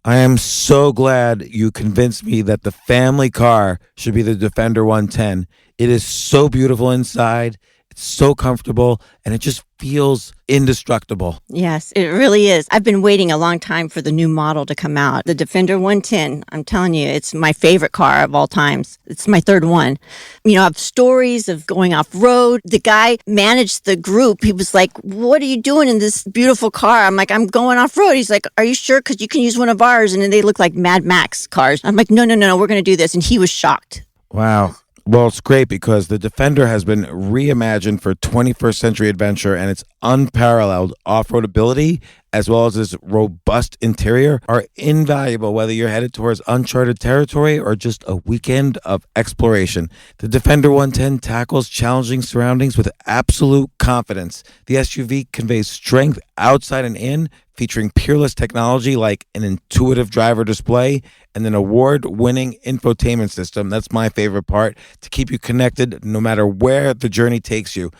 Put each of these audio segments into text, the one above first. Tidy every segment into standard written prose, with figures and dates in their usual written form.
I am so glad you convinced me that the family car should be the Defender 110. It is so beautiful inside. It's so comfortable, and it just feels indestructible. Yes, it really is. I've been waiting a long time for the new model to come out. The Defender 110, I'm telling you, it's my favorite car of all times. It's my third one. You know, I have stories of going off-road. The guy managed the group. He was like, what are you doing in this beautiful car? I'm like, I'm going off-road. He's like, are you sure? Because you can use one of ours. And then they look like Mad Max cars. I'm like, no, we're going to do this. And he was shocked. Wow. Well, it's great because the Defender has been reimagined for 21st century adventure, and its unparalleled off-road ability, as well as its robust interior, are invaluable whether you're headed towards uncharted territory or just a weekend of exploration. The Defender 110 tackles challenging surroundings with absolute confidence. The SUV conveys strength outside and in, featuring peerless technology like an intuitive driver display and an award-winning infotainment system. That's my favorite part, to keep you connected no matter where the journey takes you.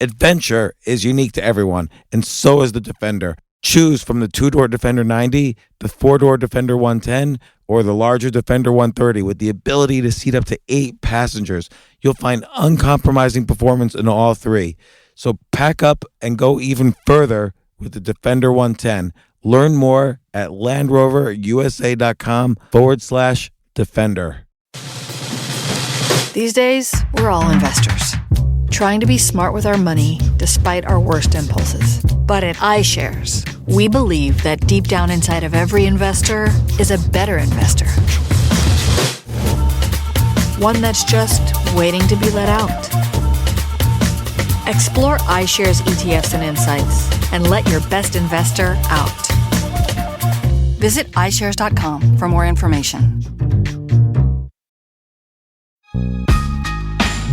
Adventure is unique to everyone, and so is the Defender. Choose from the two-door Defender 90, the four-door Defender 110, or the larger Defender 130 with the ability to seat up to 8 passengers. You'll find uncompromising performance in all three. So pack up and go even further with the Defender 110. Learn more at LandRoverUSA.com/Defender. These days, we're all investors, trying to be smart with our money despite our worst impulses. But at iShares, we believe that deep down inside of every investor is a better investor. One that's just waiting to be let out. Explore iShares ETFs and insights and let your best investor out. Visit iShares.com for more information.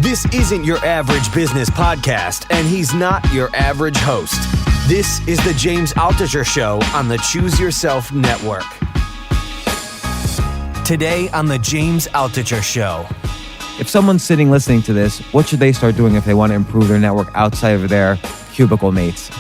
This isn't your average business podcast, and he's not your average host. This is the James Altucher Show on the Choose Yourself Network. Today on the James Altucher Show. If someone's sitting listening to this, what should they start doing if they want to improve their network outside of their cubicle mates?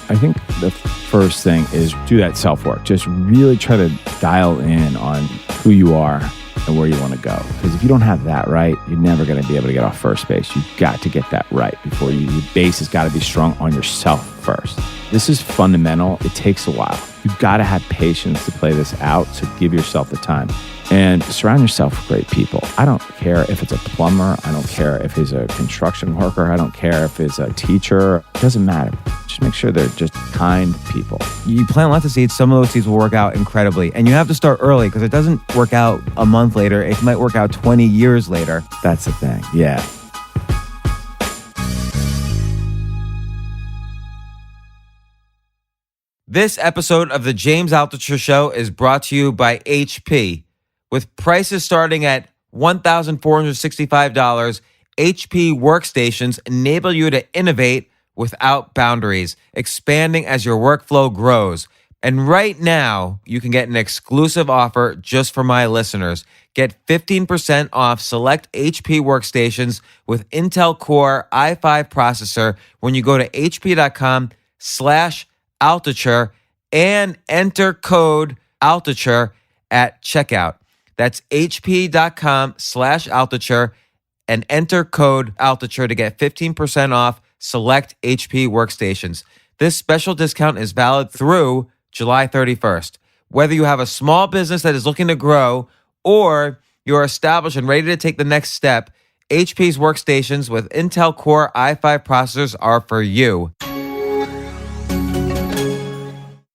I think the first thing is do that self-work. Just really try to dial in on who you are and where you want to go. Because if you don't have that right, you're never going to be able to get off first base. You've got to get that right before your base has got to be strong on yourself first. This is fundamental. It takes a while. You've got to have patience to play this out, so give yourself the time. And surround yourself with great people. I don't care if it's a plumber. I don't care if he's a construction worker. I don't care if it's a teacher. It doesn't matter. Just make sure they're just kind people. You plant lots of seeds. Some of those seeds will work out incredibly. And you have to start early because it doesn't work out a month later. It might work out 20 years later. That's the thing. Yeah. This episode of the James Altucher Show is brought to you by HP. With prices starting at $1,465, HP workstations enable you to innovate without boundaries, expanding as your workflow grows. And right now, you can get an exclusive offer just for my listeners. Get 15% off select HP workstations with Intel Core i5 processor when you go to hp.com/Altucher and enter code Altucher at checkout. That's hp.com/Altucher and enter code Altucher to get 15% off select HP workstations. This special discount is valid through July 31st. Whether you have a small business that is looking to grow or you're established and ready to take the next step, HP's workstations with Intel Core i5 processors are for you.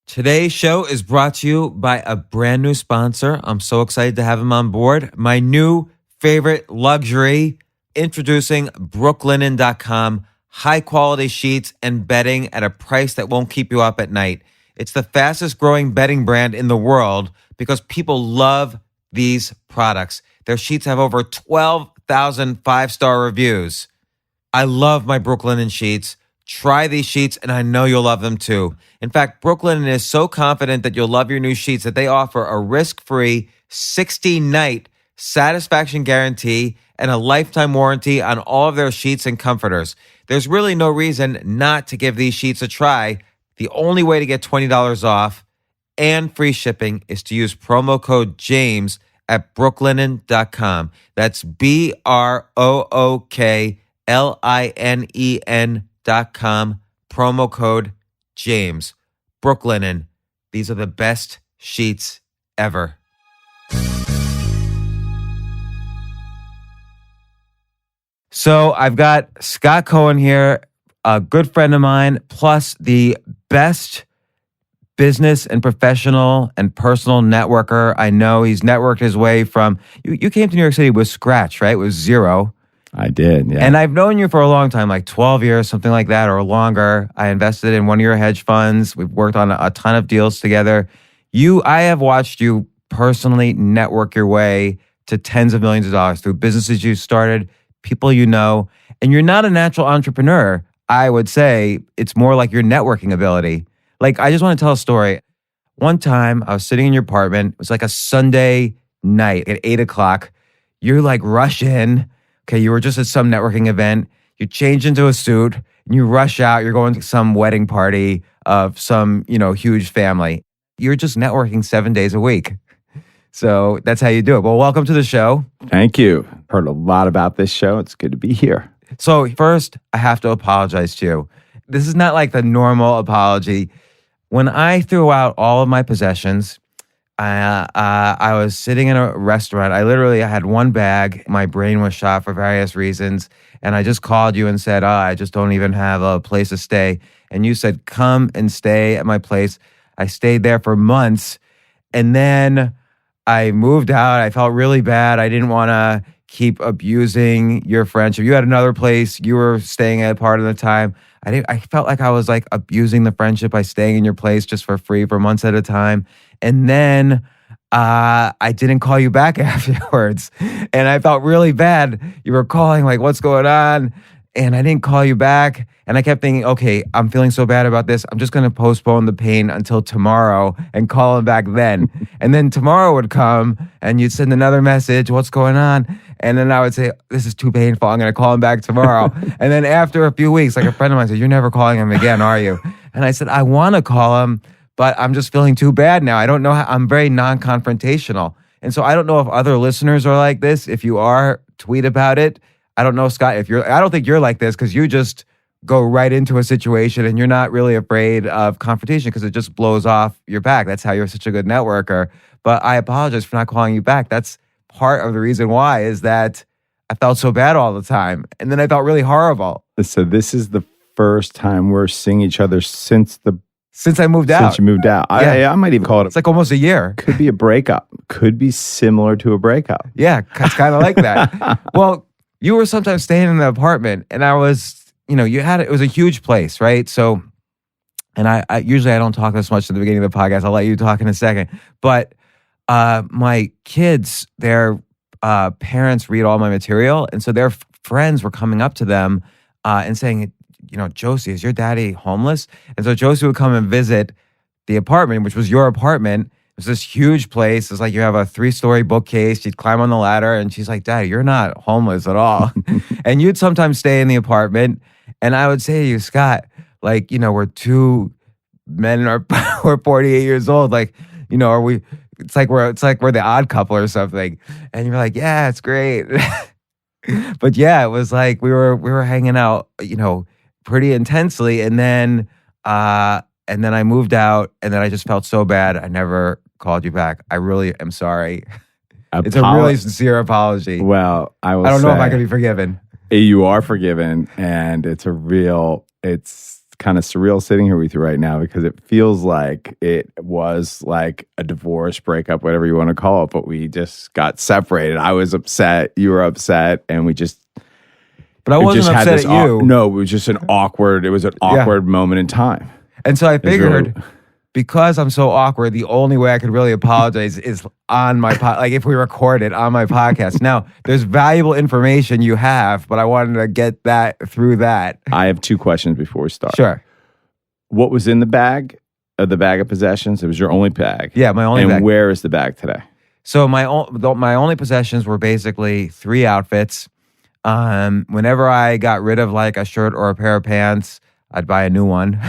Today's show is brought to you by a brand new sponsor. I'm so excited to have him on board. My new favorite luxury, introducing Brooklinen.com. High quality sheets and bedding at a price that won't keep you up at night. It's the fastest growing bedding brand in the world because people love these products. Their sheets have over 12,000 five-star reviews. I love my Brooklinen sheets. Try these sheets, and I know you'll love them too. In fact, Brooklinen is so confident that you'll love your new sheets that they offer a risk-free 60-night satisfaction guarantee and a lifetime warranty on all of their sheets and comforters. There's really no reason not to give these sheets a try. The only way to get $20 off and free shipping is to use promo code JAMES at brooklinen.com. That's BROOKLINEN.com. Promo code JAMES. Brooklinen. These are the best sheets ever. So I've got Scot Cohen here, a good friend of mine, plus the best business and professional and personal networker I know. He's networked his way from, you came to New York City with scratch, right? It was zero. I did, yeah. And I've known you for a long time, like 12 years, something like that, or longer. I invested in one of your hedge funds. We've worked on a ton of deals together. I have watched you personally network your way to tens of millions of dollars through businesses you started, people you know, and you're not a natural entrepreneur. I would say it's more like your networking ability. Like, I just want to tell a story. One time I was sitting in your apartment. It was like a Sunday night at 8 o'clock. You're like, rush in. Okay, you were just at some networking event. You change into a suit and you rush out. You're going to some wedding party of some, huge family. You're just networking 7 days a week. So that's how you do it. Well, welcome to the show. Thank you. Heard a lot about this show. It's good to be here. So first, I have to apologize to you. This is not like the normal apology. When I threw out all of my possessions, I was sitting in a restaurant. I had one bag. My brain was shot for various reasons. And I just called you and said, I just don't even have a place to stay. And you said, come and stay at my place. I stayed there for months. And then I moved out. I felt really bad. I didn't want to keep abusing your friendship. You had another place you were staying at part of the time. I felt like I was like abusing the friendship by staying in your place just for free for months at a time. And then I didn't call you back afterwards. And I felt really bad. You were calling like, what's going on? And I didn't call you back. And I kept thinking, okay, I'm feeling so bad about this. I'm just going to postpone the pain until tomorrow and call him back then. And then tomorrow would come and you'd send another message, what's going on? And then I would say, this is too painful. I'm going to call him back tomorrow. And then after a few weeks, like a friend of mine said, you're never calling him again, are you? And I said, I want to call him, but I'm just feeling too bad now. I don't know how, I'm very non-confrontational. And so I don't know if other listeners are like this. If you are, tweet about it. I don't know, Scott, I don't think you're like this because you just go right into a situation and you're not really afraid of confrontation because it just blows off your back. That's how you're such a good networker. But I apologize for not calling you back. That's part of the reason why is that I felt so bad all the time. And then I felt really horrible. So this is the first time we're seeing each other since I moved out. Since you moved out. Yeah. I might even call it. It's like almost a year. Could be a breakup. Could be similar to a breakup. Yeah, it's kind of like that. Well, you were sometimes staying in the apartment and I was, it was a huge place, right? So, and I usually I don't talk this much at the beginning of the podcast. I'll let you talk in a second. But my kids, their parents read all my material. And so their friends were coming up to them and saying, Josie, is your daddy homeless? And so Josie would come and visit the apartment, which was your apartment. It was this huge place. It's like you have a 3-story bookcase. She'd climb on the ladder and she's like, Daddy, you're not homeless at all. And you'd sometimes stay in the apartment. And I would say to you, Scott, like, we're two men and we're 48 years old. Like, are we, it's like we're the odd couple or something. And you're like, yeah, it's great. But yeah, it was like we were hanging out, pretty intensely. And then I moved out and then I just felt so bad. I never called you back. I really am sorry. It's a really sincere apology. Well, I don't know if I can be forgiven. You are forgiven. And it's kind of surreal sitting here with you right now because it feels like it was like a divorce, breakup, whatever you want to call it. But we just got separated. I was upset. You were upset. And we just... But I wasn't upset at you. No, it was just an awkward moment in time. And so I figured, because I'm so awkward, the only way I could really apologize is on my like if we record it on my podcast. Now, there's valuable information you have, but I wanted to get that through that. I have 2 questions before we start. Sure. What was in the bag of possessions? It was your only bag. Yeah, my only bag. And where is the bag today? So my only possessions were basically 3 outfits. Whenever I got rid of like a shirt or a pair of pants, I'd buy a new one.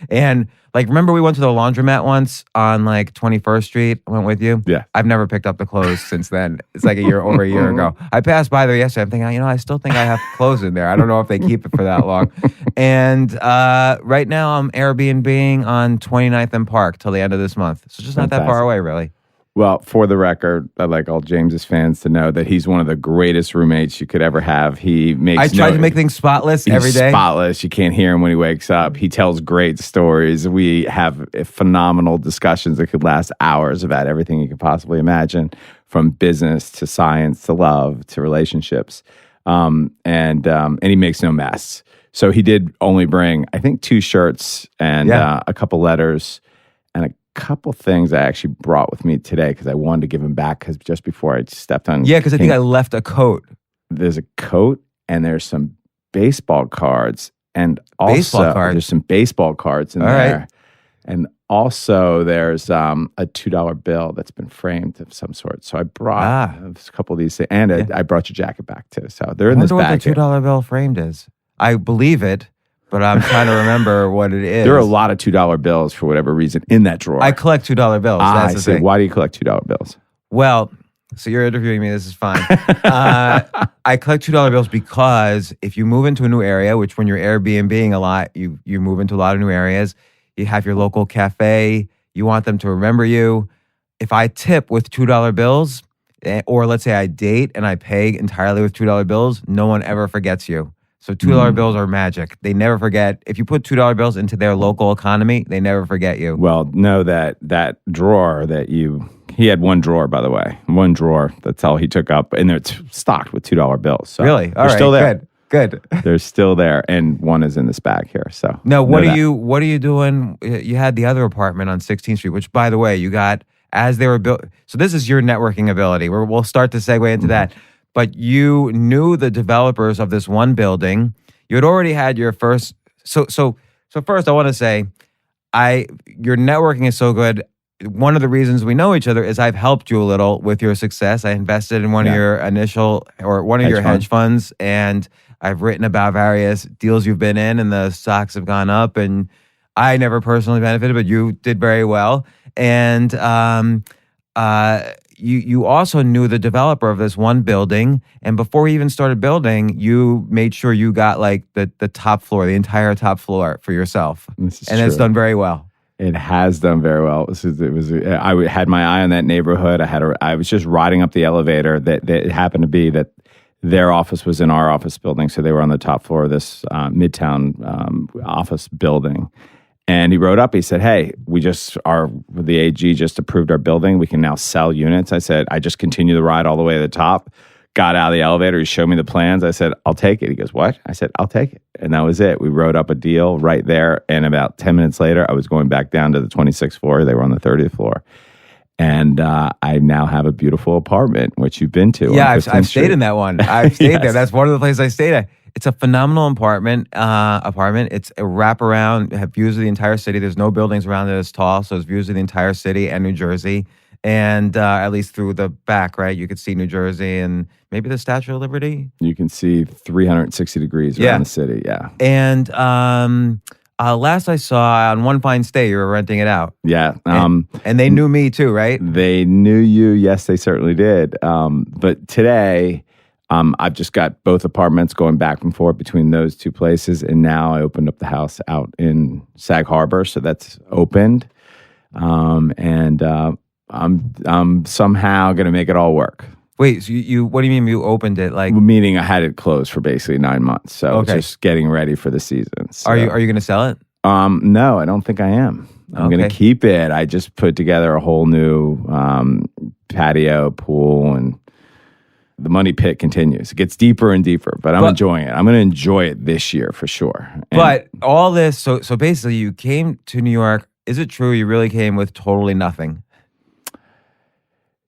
And Like, remember we went to the laundromat once on like 21st Street? I went with you. Yeah. I've never picked up the clothes since then. It's like over a year ago. I passed by there yesterday. I'm thinking, I still think I have clothes in there. I don't know if they keep it for that long. And right now I'm Airbnb-ing on 29th and Park till the end of this month. So it's just not that far away, really. Well, for the record, I'd like all James's fans to know that he's one of the greatest roommates you could ever have. He makes I try to make things spotless every day. Spotless. You can't hear him when he wakes up. He tells great stories. We have phenomenal discussions that could last hours about everything you could possibly imagine, from business to science to love to relationships. And he makes no mess. So he did only bring, I think, 2 shirts and a couple letters and a couple things I actually brought with me today because I wanted to give him back because just before I stepped on. Yeah, because I think I left a coat. There's a coat and there's some baseball cards and also there's some baseball cards in there. Right. And also there's a $2 bill that's been framed of some sort. So I brought a couple of these things and I brought your jacket back too. So they're in this bag. I wonder what the $2 bill framed is. I believe it. But I'm trying to remember what it is. There are a lot of $2 bills for whatever reason in that drawer. I collect $2 bills. That's the thing. Why do you collect $2 bills? Well, so you're interviewing me. This is fine. I collect $2 bills because if you move into a new area, which when you're Airbnb-ing a lot, you move into a lot of new areas. You have your local cafe. You want them to remember you. If I tip with $2 bills, or let's say I date and I pay entirely with $2 bills, no one ever forgets you. So $2 bills are magic. They never forget. If you put $2 bills into their local economy, they never forget you. Well, know that drawer that he had one drawer, by the way. One drawer. That's all he took up. And it's stocked with $2 bills. So really? All right. Still there. Good. They're still there. And one is in this bag here. So no, what are you doing? You had the other apartment on 16th Street, which, by the way, you got as they were built. So this is your networking ability. We'll start to segue into that. But you knew the developers of this one building. You had already had your first. So first, I want to say, your networking is so good. One of the reasons we know each other is I've helped you a little with your success. I invested in one of your hedge funds, and I've written about various deals you've been in, and the stocks have gone up. And I never personally benefited, but you did very well. And You also knew the developer of this one building, and before we even started building, you made sure you got like the top floor, the entire top floor for yourself, and it's done very well. It has done very well. I had my eye on that neighborhood. I was just riding up the elevator. That it happened to be that their office was in our office building, so they were on the top floor of this Midtown office building. And he wrote up, he said, hey, the AG just approved our building. We can now sell units. I said, I just continue the ride all the way to the top, got out of the elevator. He showed me the plans. I said, I'll take it. He goes, what? I said, I'll take it. And that was it. We wrote up a deal right there. And about 10 minutes later, I was going back down to the 26th floor. They were on the 30th floor. And I now have a beautiful apartment, which you've been to. Yeah, I've stayed in that one. I've stayed there. That's one of the places I stayed at. It's a phenomenal apartment. It's a wraparound, have views of the entire city. There's no buildings around it as tall, so it's views of the entire city and New Jersey. And at least through the back, right, you could see New Jersey and maybe the Statue of Liberty. You can see 360 degrees around the city, yeah. And last I saw, on one fine day, you were renting it out. Yeah. And they knew me too, right? They knew you. Yes, they certainly did. But today, I've just got both apartments going back and forth between those two places. And now I opened up the house out in Sag Harbor. So that's opened. I'm somehow going to make it all work. Wait, so what do you mean you opened it? Like, meaning I had it closed for basically 9 months. So just getting ready for the season. So, are you going to sell it? No, I don't think I am. I'm going to keep it. I just put together a whole new patio, pool, and the money pit continues. It gets deeper and deeper, but I'm enjoying it. I'm going to enjoy it this year for sure. But all this, so basically you came to New York. Is it true you really came with totally nothing?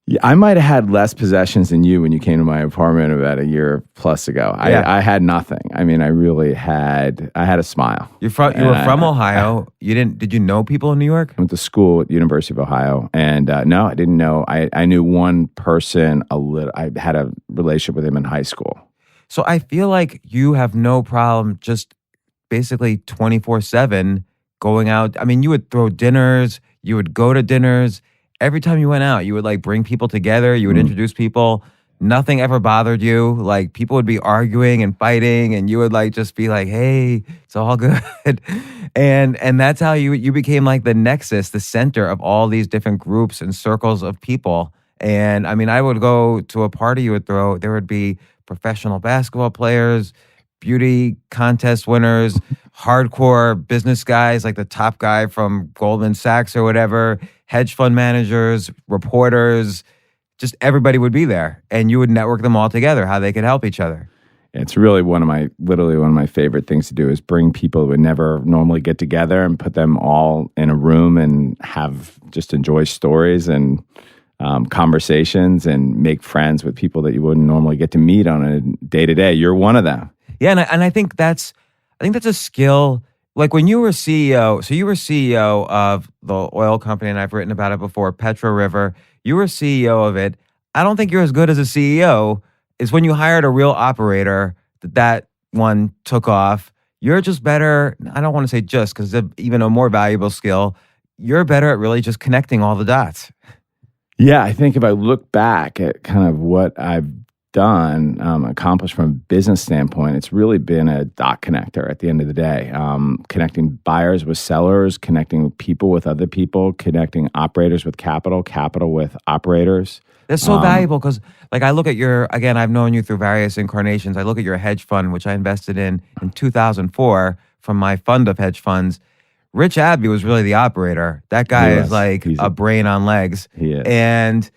Yeah, I might have had less possessions than you when you came to my apartment about a year plus ago. Yeah. I had nothing. I mean, I had a smile. You were from Ohio. Did you know people in New York? I went to school at the University of Ohio, and no, I didn't know. I knew one person a little. I had a relationship with him in high school. So I feel like you have no problem just basically 24/7 going out. I mean, you would throw dinners, you would go to dinners. Every time you went out, you would like bring people together, you would introduce people. Nothing ever bothered you. Like people would be arguing and fighting, and you would like just be like, "Hey, it's all good." and that's how you became like the nexus, the center of all these different groups and circles of people. And I mean, I would go to a party you would throw. There would be professional basketball players, beauty contest winners, hardcore business guys like the top guy from Goldman Sachs or whatever, hedge fund managers, reporters. Just everybody would be there, and you would network them all together, how they could help each other. It's really literally one of my favorite things to do is bring people who would never normally get together and put them all in a room and just enjoy stories and conversations and make friends with people that you wouldn't normally get to meet on a day to day. You're one of them. Yeah, and I think that's a skill. Like when you were CEO, so you were CEO of the oil company, and I've written about it before, Petro River. You were CEO of it. I don't think you're as good as a CEO is when you hired a real operator that one took off. You're just better. I don't want to say just because it's even a more valuable skill. You're better at really just connecting all the dots. Yeah, I think if I look back at kind of what I've done, accomplished from a business standpoint, it's really been a dot connector at the end of the day. Connecting buyers with sellers, connecting people with other people, connecting operators with capital with operators. That's so valuable because, like, I look at again, I've known you through various incarnations. I look at your hedge fund, which I invested in 2004 from my fund of hedge funds. Rich Abbey was really the operator. That guy is like a brain on legs. He is. And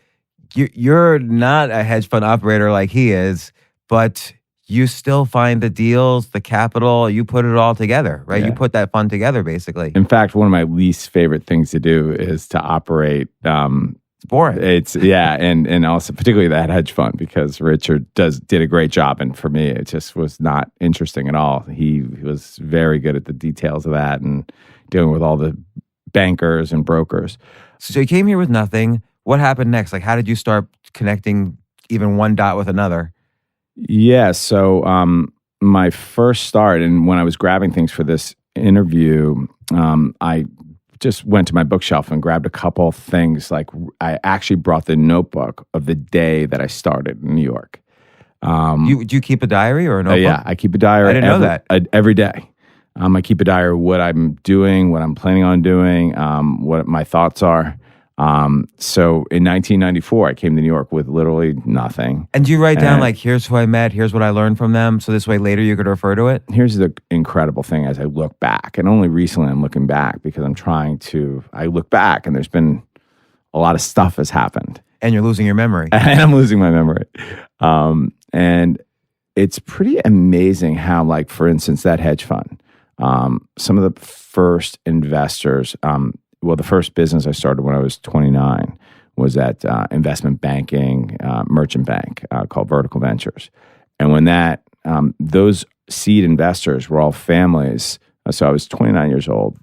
you're not a hedge fund operator like he is, but you still find the deals, the capital, you put it all together, right? Yeah. You put that fund together, basically. In fact, one of my least favorite things to do is to operate. It's boring. And also particularly that hedge fund, because Richard did a great job, and for me, it just was not interesting at all. He was very good at the details of that and dealing with all the bankers and brokers. So you came here with nothing. What happened next? Like, how did you start connecting even one dot with another? Yeah, so my first start, and when I was grabbing things for this interview, I just went to my bookshelf and grabbed a couple things. Like I actually brought the notebook of the day that I started in New York. Do you keep a diary or a notebook? Yeah, I keep a diary. I didn't know that. Every day. I keep a diary of what I'm doing, what I'm planning on doing, what my thoughts are. So in 1994, I came to New York with literally nothing. And do you write down like, here's who I met, here's what I learned from them, so this way later you could refer to it? Here's the incredible thing as I look back, and only recently I'm looking back because I look back and there's been a lot of stuff has happened. And you're losing your memory. And I'm losing my memory. And it's pretty amazing how, like, for instance, that hedge fund, some of the first investors, the first business I started when I was 29 was at investment banking, merchant bank called Vertical Ventures. And when those seed investors were all families, so I was 29 years old,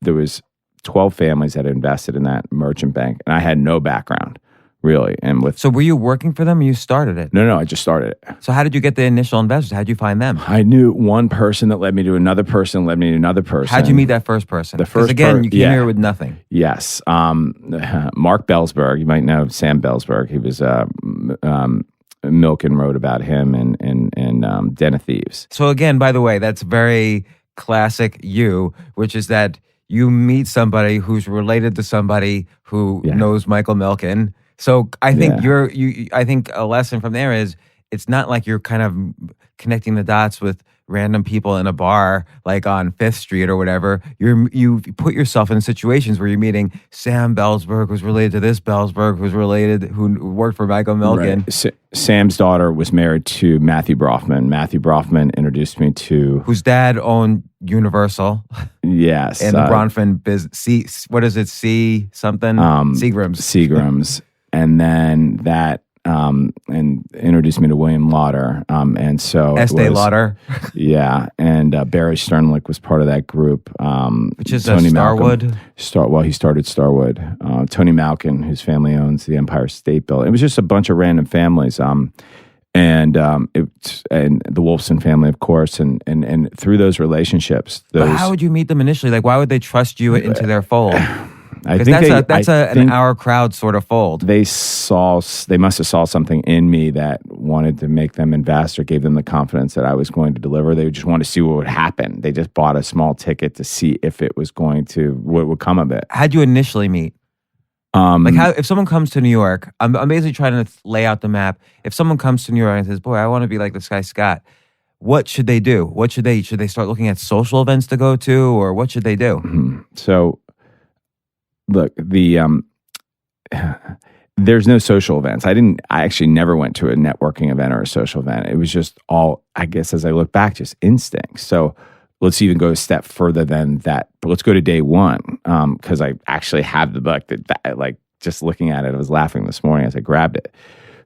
there was 12 families that had invested in that merchant bank, and I had no background, really. So were you working for them or you started it? No, I just started it. So how did you get the initial investors? How did you find them? I knew one person that led me to another person, led me to another person. How'd you meet that first person? Because again, you came here with nothing. Yes. Mark Bellsberg, you might know Sam Bellsberg. He was Milken wrote about him and Den of Thieves. So again, by the way, that's very classic you, which is that you meet somebody who's related to somebody who knows Michael Milken. So I think I think a lesson from there is it's not like you're kind of connecting the dots with random people in a bar like on 5th Street or whatever. You put yourself in situations where you're meeting Sam Bellsberg, who's related to this Bellsberg, who worked for Michael Milken. Right. Sam's daughter was married to Matthew Brofman. Matthew Brofman introduced me to... whose dad owned Universal. Yes. And the Bronfman business. What is it? C something? Seagram's. Seagram's. And then that... and introduced me to William Lauder. And so... Estee Lauder. Yeah. And Barry Sternlicht was part of that group. Which is Tony Starwood? He started Starwood. Tony Malkin, whose family owns the Empire State Building. It was just a bunch of random families. And and and the Wolfson family, of course, and through those relationships, But how would you meet them initially? Like, why would they trust you into their fold? I Because think that's an our crowd sort of fold. they must have saw something in me that wanted to make them invest or gave them the confidence that I was going to deliver. They just wanted to see what would happen. They just bought a small ticket to see if it was what would come of it. How'd you initially meet? Like, if someone comes to New York, I'm basically trying to lay out the map. If someone comes to New York and says, "Boy, I want to be like this guy Scott," what should they do? Should they start looking at social events to go to, or what should they do? So, look, there's no social events. I actually never went to a networking event or a social event. It was just all, I guess, as I look back, just instinct. So let's even go a step further than that. But let's go to day one, because I actually have the book. Like, just looking at it, I was laughing this morning as I grabbed it.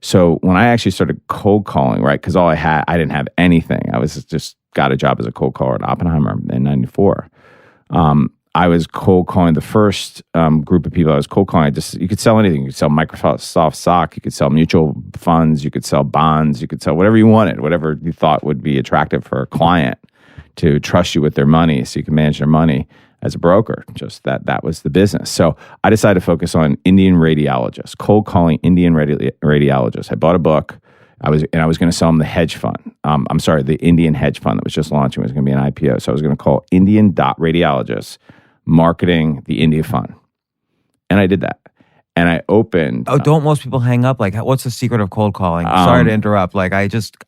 So when I actually started cold calling, right, because I didn't have anything. I was just got a job as a cold caller at Oppenheimer in '94. I was cold calling the first group of people I was cold calling. You could sell anything. You could sell Microsoft stock. You could sell mutual funds. You could sell bonds. You could sell whatever you wanted, whatever you thought would be attractive for a client to trust you with their money so you can manage their money as a broker. Just that was the business. So I decided to focus on Indian radiologists, cold calling Indian radiologists. I bought a book. I was going to sell them the hedge fund. The Indian hedge fund that was just launching. It was going to be an IPO. So I was going to call Indian radiologists marketing the India fund. And I did that. And I opened. Oh, don't most people hang up? Like, what's the secret of cold calling? Sorry to interrupt. Like, I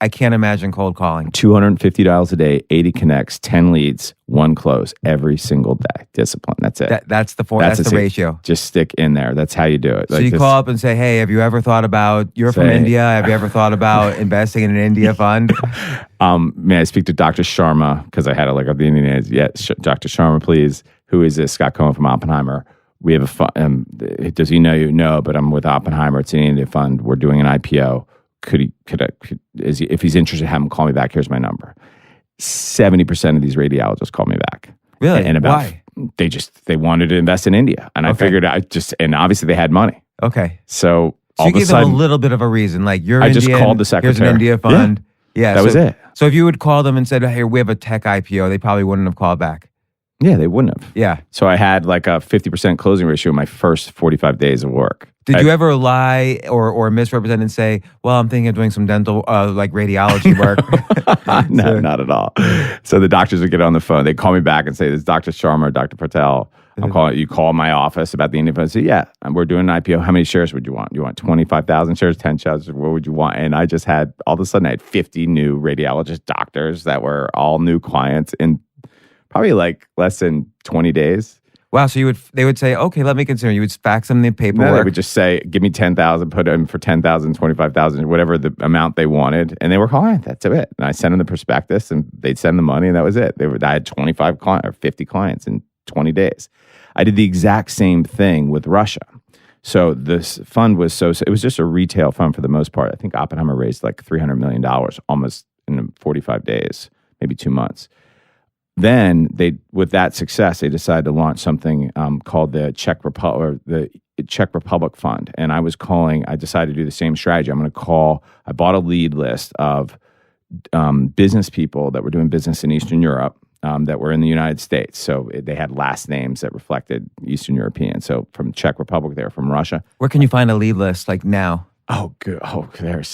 can't imagine cold calling. $250 a day, 80 connects, 10 leads, 1 close every single day. Discipline. That's it. That's the ratio. Just stick in there. That's how you do it. So you call up and say, "Hey, have you ever thought about? You're from India. Have you ever thought about investing in an India fund?" May I speak to Dr. Sharma? Because I had to look up the Indian names. Yes, Dr. Sharma, please. Who is this? Scot Cohen from Oppenheimer. We have a fund. Does he know you? No, but I'm with Oppenheimer. It's an India fund. We're doing an IPO. If he's interested, have him call me back. Here's my number. 70% of these radiologists call me back. Really? And why? They wanted to invest in India, and I figured and obviously they had money. Okay. So you gave them a little bit of a reason, like you're I Indian, just called the secretary. Here's an India fund. Yeah, that was it. So if you would call them and said, "Hey, we have a tech IPO," they probably wouldn't have called back. Yeah, they wouldn't have. Yeah. So I had like a 50% closing ratio in my first 45 days of work. Did you ever lie or misrepresent and say, "Well, I'm thinking of doing some dental, like radiology work"? No, not at all. So the doctors would get on the phone. They'd call me back and say, "This is Dr. Sharma or Dr. Patel. I'm calling. You call my office about the Indian fund." I say, "Yeah, we're doing an IPO. How many shares would you want? You want 25,000 shares, 10 shares? What would you want?" And I just had, all of a sudden, I had 50 new radiologist doctors that were all new clients in probably like less than 20 days. Wow. So they would say, "Okay, let me consider." You would fax them the paperwork. No, they would just say, "Give me 10,000, put them for 10,000, 25,000, whatever the amount they wanted." And they were calling. That's it. And I sent them the prospectus and they'd send the money and that was it. I had 25 clients or 50 clients in 20 days. I did the exact same thing with Russia. So this fund was it was just a retail fund for the most part. I think Oppenheimer raised like $300 million almost in 45 days, maybe 2 months. Then with that success, they decided to launch something called the Czech Republic Fund. And I decided to do the same strategy. I bought a lead list of business people that were doing business in Eastern Europe that were in the United States. So they had last names that reflected Eastern European. So from Czech Republic, they were from Russia. Where can you find a lead list like now? Oh, good. Oh,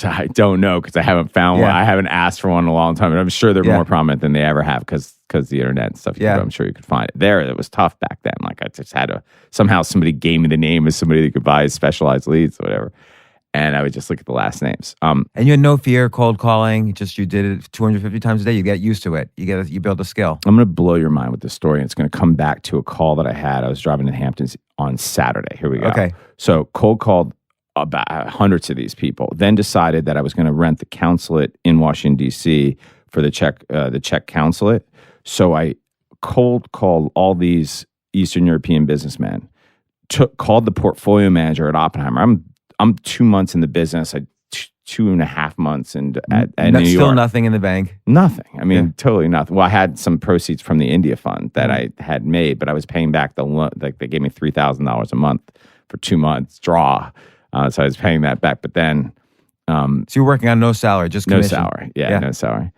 I don't know because I haven't found one. I haven't asked for one in a long time. And I'm sure they're more prominent than they ever have because the internet and stuff. I'm sure you could find it. It was tough back then. Like I just had to, somehow somebody gave me the name of somebody that could buy specialized leads or whatever. And I would just look at the last names. And you had no fear cold calling. You did it 250 times a day. You get used to it. You build a skill. I'm going to blow your mind with this story. And it's going to come back to a call that I had. I was driving to Hamptons on Saturday. Here we go. Okay. So cold called about hundreds of these people, then decided that I was going to rent the consulate in Washington, D.C. for the Czech consulate. So I cold called all these Eastern European businessmen, called the portfolio manager at Oppenheimer. I'm 2 months in the business. 2.5 months at New York. Still nothing in the bank? Nothing. I mean, totally nothing. Well, I had some proceeds from the India fund that I had made, but I was paying back the loan. Like they gave me $3,000 a month for 2 months draw. So I was paying that back. But then So you're working on no salary, just No commission. salary. Yeah, no salary.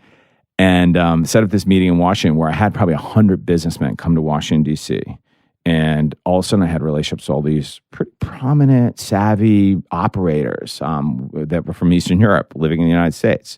And set up this meeting in Washington where I had probably 100 businessmen come to Washington, D.C. And all of a sudden I had relationships with all these pretty prominent, savvy operators that were from Eastern Europe living in the United States.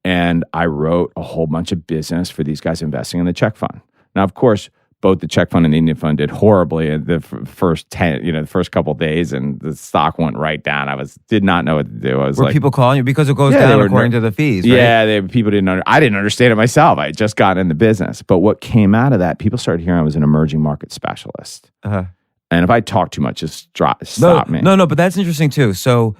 And I wrote a whole bunch of business for these guys investing in the check fund. Now, of course, both the check fund and the Indian fund did horribly in the first the first couple of days, and the stock went right down. Did not know what to do. I was Were people calling you because it goes down according to the fees, right? Yeah, people didn't. I didn't understand it myself. I had just gotten in the business, but what came out of that, people started hearing I was an emerging market specialist. And if I talk too much, just stop me. No, but that's interesting too. So,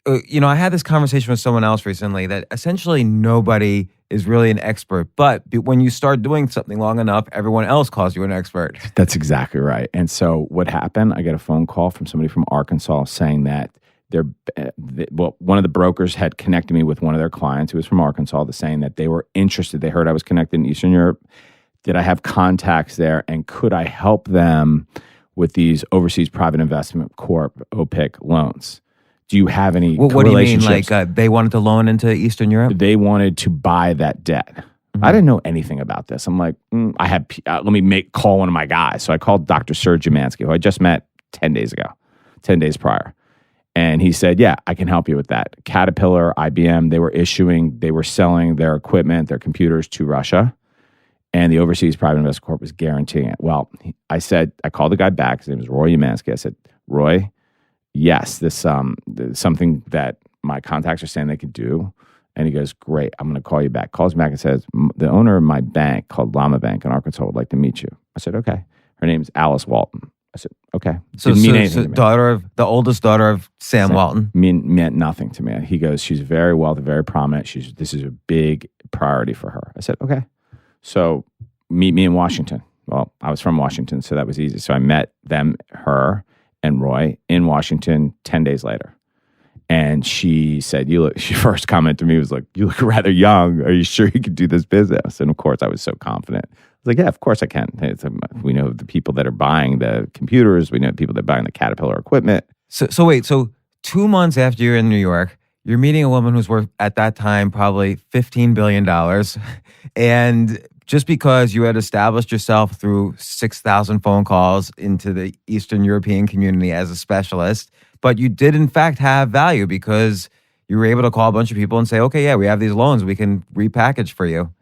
I had this conversation with someone else recently that essentially nobody is really an expert, but when you start doing something long enough, everyone else calls you an expert. That's exactly right. And so what happened, I got a phone call from somebody from Arkansas saying that one of the brokers had connected me with one of their clients who was from Arkansas, saying that they were interested. They heard I was connected in Eastern Europe. Did I have contacts there? And could I help them with these overseas private investment corp OPIC loans? Do you have any what do you mean? relationships? Like they wanted to loan into Eastern Europe? They wanted to buy that debt. I didn't know anything about this. I'm like, let me call one of my guys. So I called Dr. Serge Umansky, who I just met 10 days prior. And he said, yeah, I can help you with that. Caterpillar, IBM, they were selling their equipment, their computers to Russia. And the Overseas Private Investment Corp was guaranteeing it. Well, I called the guy back. His name was Roy Umansky. I said, Roy, yes, this something that my contacts are saying they could do. And he goes, great, I'm going to call you back. Calls me back and says, the owner of my bank called Llama Bank in Arkansas would like to meet you. I said, okay. Her name's Alice Walton. I said, okay. So the oldest daughter of Sam Walton. Meant nothing to me. He goes, she's very wealthy, very prominent. This is a big priority for her. I said, okay. So meet me in Washington. Well, I was from Washington, so that was easy. So I met her and Roy in Washington 10 days later. And she said, she first comment to me was like, you look rather young. Are you sure you could do this business? And of course, I was so confident. I was like, yeah, of course I can. We know the people that are buying the computers. We know people that are buying the Caterpillar equipment. So wait, 2 months after you're in New York, you're meeting a woman who's worth, at that time, probably $15 billion. And just because you had established yourself through 6,000 phone calls into the Eastern European community as a specialist, but you did in fact have value because you were able to call a bunch of people and say, okay, yeah, we have these loans we can repackage for you.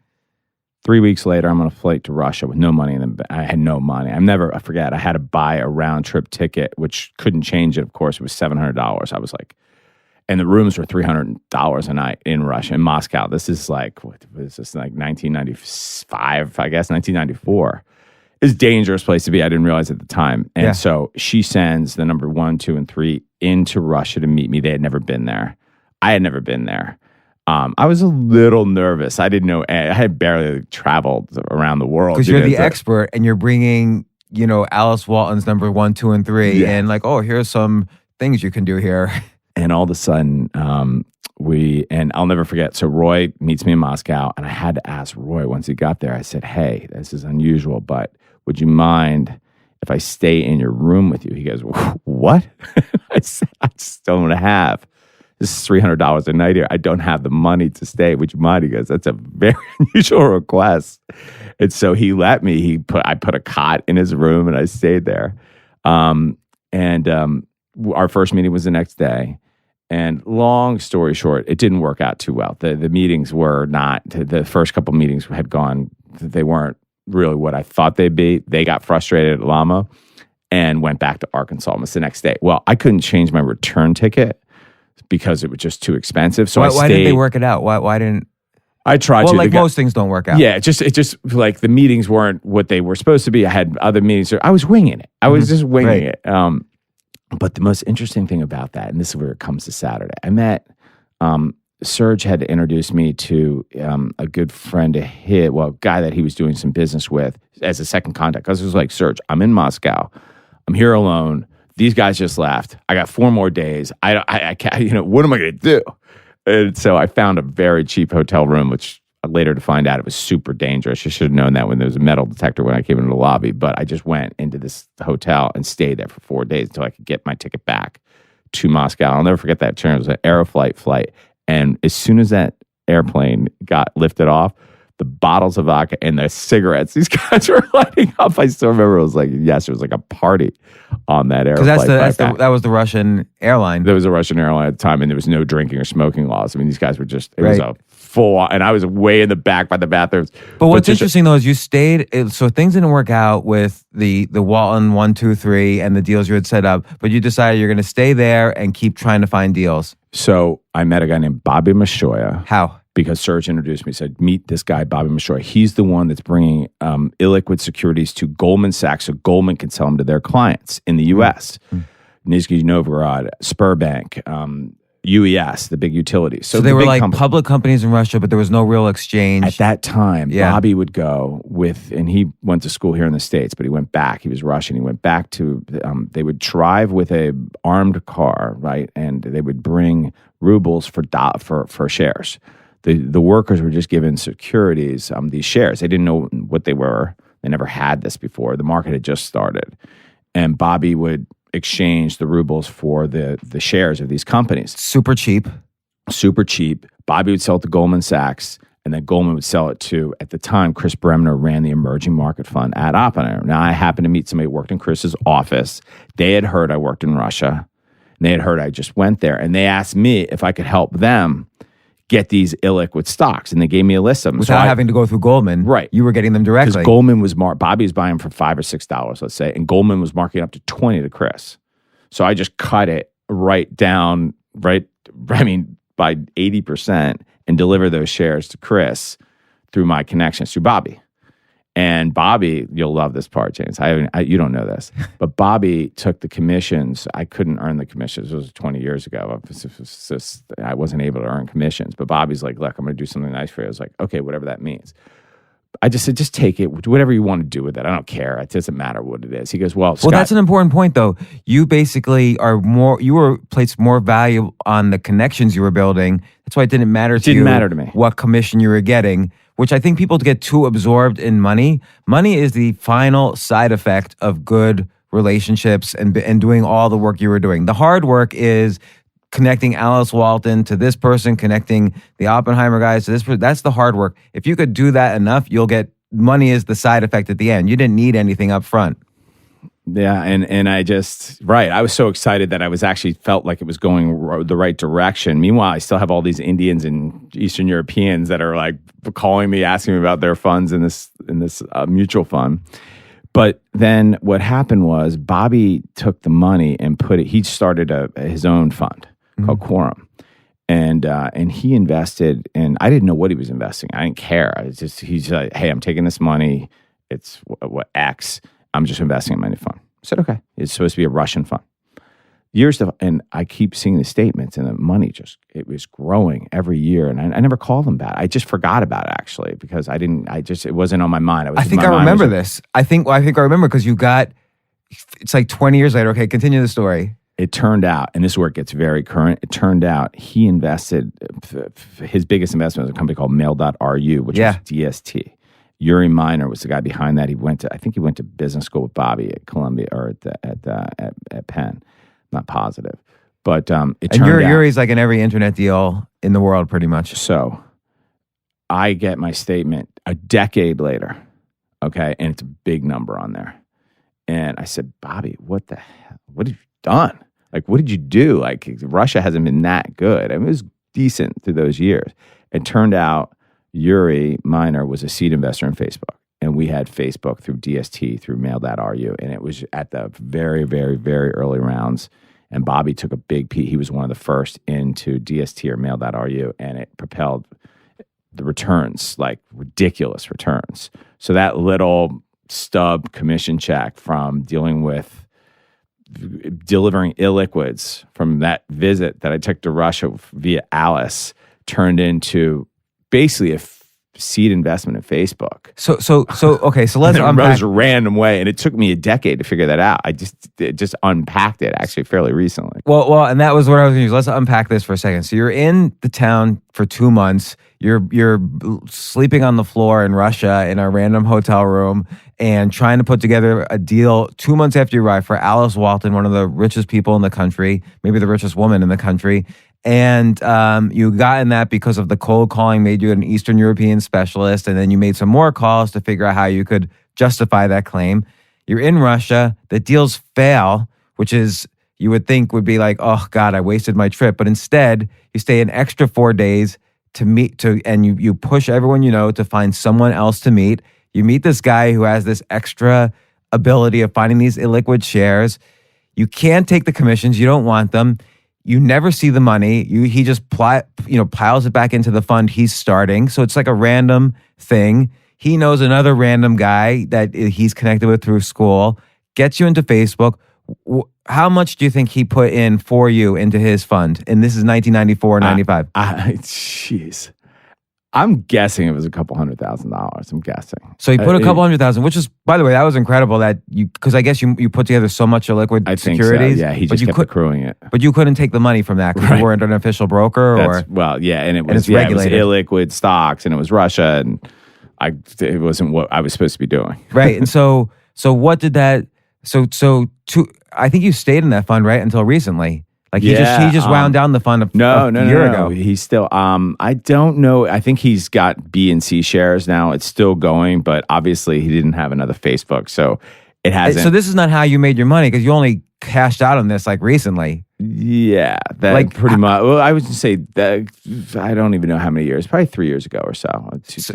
3 weeks later, I'm on a flight to Russia with no money. I had no money. I forget, I had to buy a round trip ticket, which couldn't change it. Of course, it was $700. I was like, and the rooms were $300 a night in Russia, in Moscow. This is like, what was this, like 1995, I guess, 1994. It's a dangerous place to be. I didn't realize at the time. And so she sends the number 1, 2, and 3 into Russia to meet me. They had never been there. I had never been there. I was a little nervous. I didn't know. I had barely traveled around the world. Because you're the expert and you're bringing, Alice Walton's number 1, 2, and 3. And like, oh, here's some things you can do here. And all of a sudden, and I'll never forget. So Roy meets me in Moscow, and I had to ask Roy once he got there. I said, hey, this is unusual, but would you mind if I stay in your room with you? He goes, what? I said, I just don't have. This is $300 a night here. I don't have the money to stay. Would you mind? He goes, that's a very unusual request. And so he let me. I put a cot in his room, and I stayed there. Our first meeting was the next day. And long story short, it didn't work out too well. The meetings were not, the first couple meetings had gone, they weren't really what I thought they'd be. They got frustrated at Llama and went back to Arkansas almost the next day. Well, I couldn't change my return ticket because it was just too expensive. So why didn't they work it out? Why didn't? I tried to. Well, most things don't work out. Yeah, it just like the meetings weren't what they were supposed to be. I had other meetings. I was winging it. I was just winging it. But the most interesting thing about that, and this is where it comes to Saturday, I met, Serge had to introduce me to a good friend of his, a guy that he was doing some business with as a second contact. Because it was like, Serge, I'm in Moscow. I'm here alone. These guys just left. I got 4 more days. I can't, what am I going to do? And so I found a very cheap hotel room, which later to find out it was super dangerous. I should have known that when there was a metal detector when I came into the lobby. But I just went into this hotel and stayed there for 4 days until I could get my ticket back to Moscow. I'll never forget that turn. It was an Aeroflight flight. And as soon as that airplane got lifted off, the bottles of vodka and the cigarettes these guys were lighting up. I still remember it was like a party on that airplane. Because that was the Russian airline. There was a Russian airline at the time, and there was no drinking or smoking laws. I mean, these guys were just, it was a full on, and I was way in the back by the bathrooms. But what's interesting though is you stayed, so things didn't work out with the Walton 1, 2, 3 and the deals you had set up, but you decided you're going to stay there and keep trying to find deals. So I met a guy named Bobby Mashoya. How? Because Serge introduced me, said, meet this guy, Bobby Mashoya. He's the one that's bringing illiquid securities to Goldman Sachs so Goldman can sell them to their clients in the U.S. Nizhny Novgorod, Sberbank, UES, the big utilities. So they were like public companies in Russia, but there was no real exchange. At that time, Bobby would go with, and he went to school here in the States, but he went back. He was Russian. He went back to, they would drive with a armed car, right? And they would bring rubles for shares. The workers were just given securities, these shares. They didn't know what they were. They never had this before. The market had just started. And Bobby would exchange the rubles for the shares of these companies. Super cheap. Super cheap. Bobby would sell it to Goldman Sachs, and then Goldman would sell it to, at the time, Chris Bremner ran the emerging market fund at Oppenheimer. Now, I happened to meet somebody who worked in Chris's office. They had heard I worked in Russia, and they had heard I just went there. And they asked me if I could help them get these illiquid stocks, and they gave me a list of them. Without having to go through Goldman. Right. You were getting them directly. Because Goldman was Bobby was buying them for $5 or $6, let's say, and Goldman was marking up to $20 to Chris. So I just cut it right down, by 80% and deliver those shares to Chris through my connections, through Bobby. And Bobby, you'll love this part, James. You don't know this, but Bobby took the commissions. I couldn't earn the commissions. It was 20 years ago. I wasn't able to earn commissions. But Bobby's like, look, I'm going to do something nice for you. I was like, okay, whatever that means. I just said, just take it, whatever you want to do with it. I don't care. It doesn't matter what it is. He goes, well, Scott, that's an important point, though. You basically you were placed more value on the connections you were building. That's why it didn't matter to you. It didn't matter to me what commission you were getting, which I think people get too absorbed in money. Money is the final side effect of good relationships and doing all the work you were doing. The hard work is connecting Alice Walton to this person, connecting the Oppenheimer guys to this person. That's the hard work. If you could do that enough, you'll get money is the side effect at the end. You didn't need anything up front. Yeah, and I I was so excited that I was actually felt like it was going the right direction. Meanwhile, I still have all these Indians and Eastern Europeans that are like calling me, asking me about their funds in this mutual fund. But then what happened was Bobby took the money and he started his own fund called Quorum. And he invested in, I didn't know what he was investing. I didn't care. He's like, hey, I'm taking this money. It's what X. I'm just investing in my new fund. I said, okay. It's supposed to be a Russian fund. And I keep seeing the statements, and the money it was growing every year. And I never called them back. I just forgot about it, actually, because it wasn't on my mind. I think I remember this. I think I remember because it's like 20 years later. Okay, continue the story. It turned out, and this is where it gets very current, it turned out he invested, his biggest investment was a company called Mail.ru, which was DST. Yuri Miner was the guy behind that. I think he went to business school with Bobby at Columbia or at Penn. Not positive, but it turned out. Yuri's like in every internet deal in the world, pretty much. So I get my statement a decade later, okay, and it's a big number on there. And I said, Bobby, what the hell? What have you done? Like, what did you do? Like, Russia hasn't been that good. I mean, it was decent through those years. It turned out Yuri Miner was a seed investor in Facebook. And we had Facebook through DST, through Mail.ru. And it was at the very, very, very early rounds. And Bobby took a big piece. He was one of the first into DST or Mail.ru. And it propelled the returns, like ridiculous returns. So that little stub commission check from delivering illiquids from that visit that I took to Russia via Alice turned into basically a seed investment in Facebook. So okay. So let's unpack. It was a random way, and it took me a decade to figure that out. I just unpacked it actually fairly recently. Well, and that was what I was going to use. Let's unpack this for a second. So you're in the town for 2 months. You're sleeping on the floor in Russia in a random hotel room and trying to put together a deal 2 months after you arrive for Alice Walton, one of the richest people in the country, maybe the richest woman in the country. And you got in that because of the cold calling made you an Eastern European specialist. And then you made some more calls to figure out how you could justify that claim. You're in Russia. The deals fail, which is, you would think would be like, oh God, I wasted my trip. But instead, you stay an extra 4 days and you push everyone you know to find someone else to meet. You meet this guy who has this extra ability of finding these illiquid shares. You can't take the commissions. You don't want them. You never see the money. He just piles it back into the fund he's starting. So it's like a random thing. He knows another random guy that he's connected with through school, gets you into Facebook. How much do you think he put in for you into his fund? And this is 1994, 95. Jeez. I'm guessing it was a couple $100,000. I'm guessing. So he put a couple $100,000, which is, by the way, that was incredible that because I guess you put together so much illiquid securities. So. Yeah, he just kept accruing it. But you couldn't take the money from that because you weren't an official broker, and it was illiquid stocks, and it was Russia, and it wasn't what I was supposed to be doing. Right, and so what did that? I think you stayed in that fund right until recently. Like he just wound down the fund a year ago. He's still I don't know. I think he's got B and C shares now. It's still going, but obviously he didn't have another Facebook, so it hasn't. So this is not how you made your money because you only cashed out on this like recently. Yeah, that pretty much. Well, I would say that I don't even know how many years. Probably 3 years ago or so.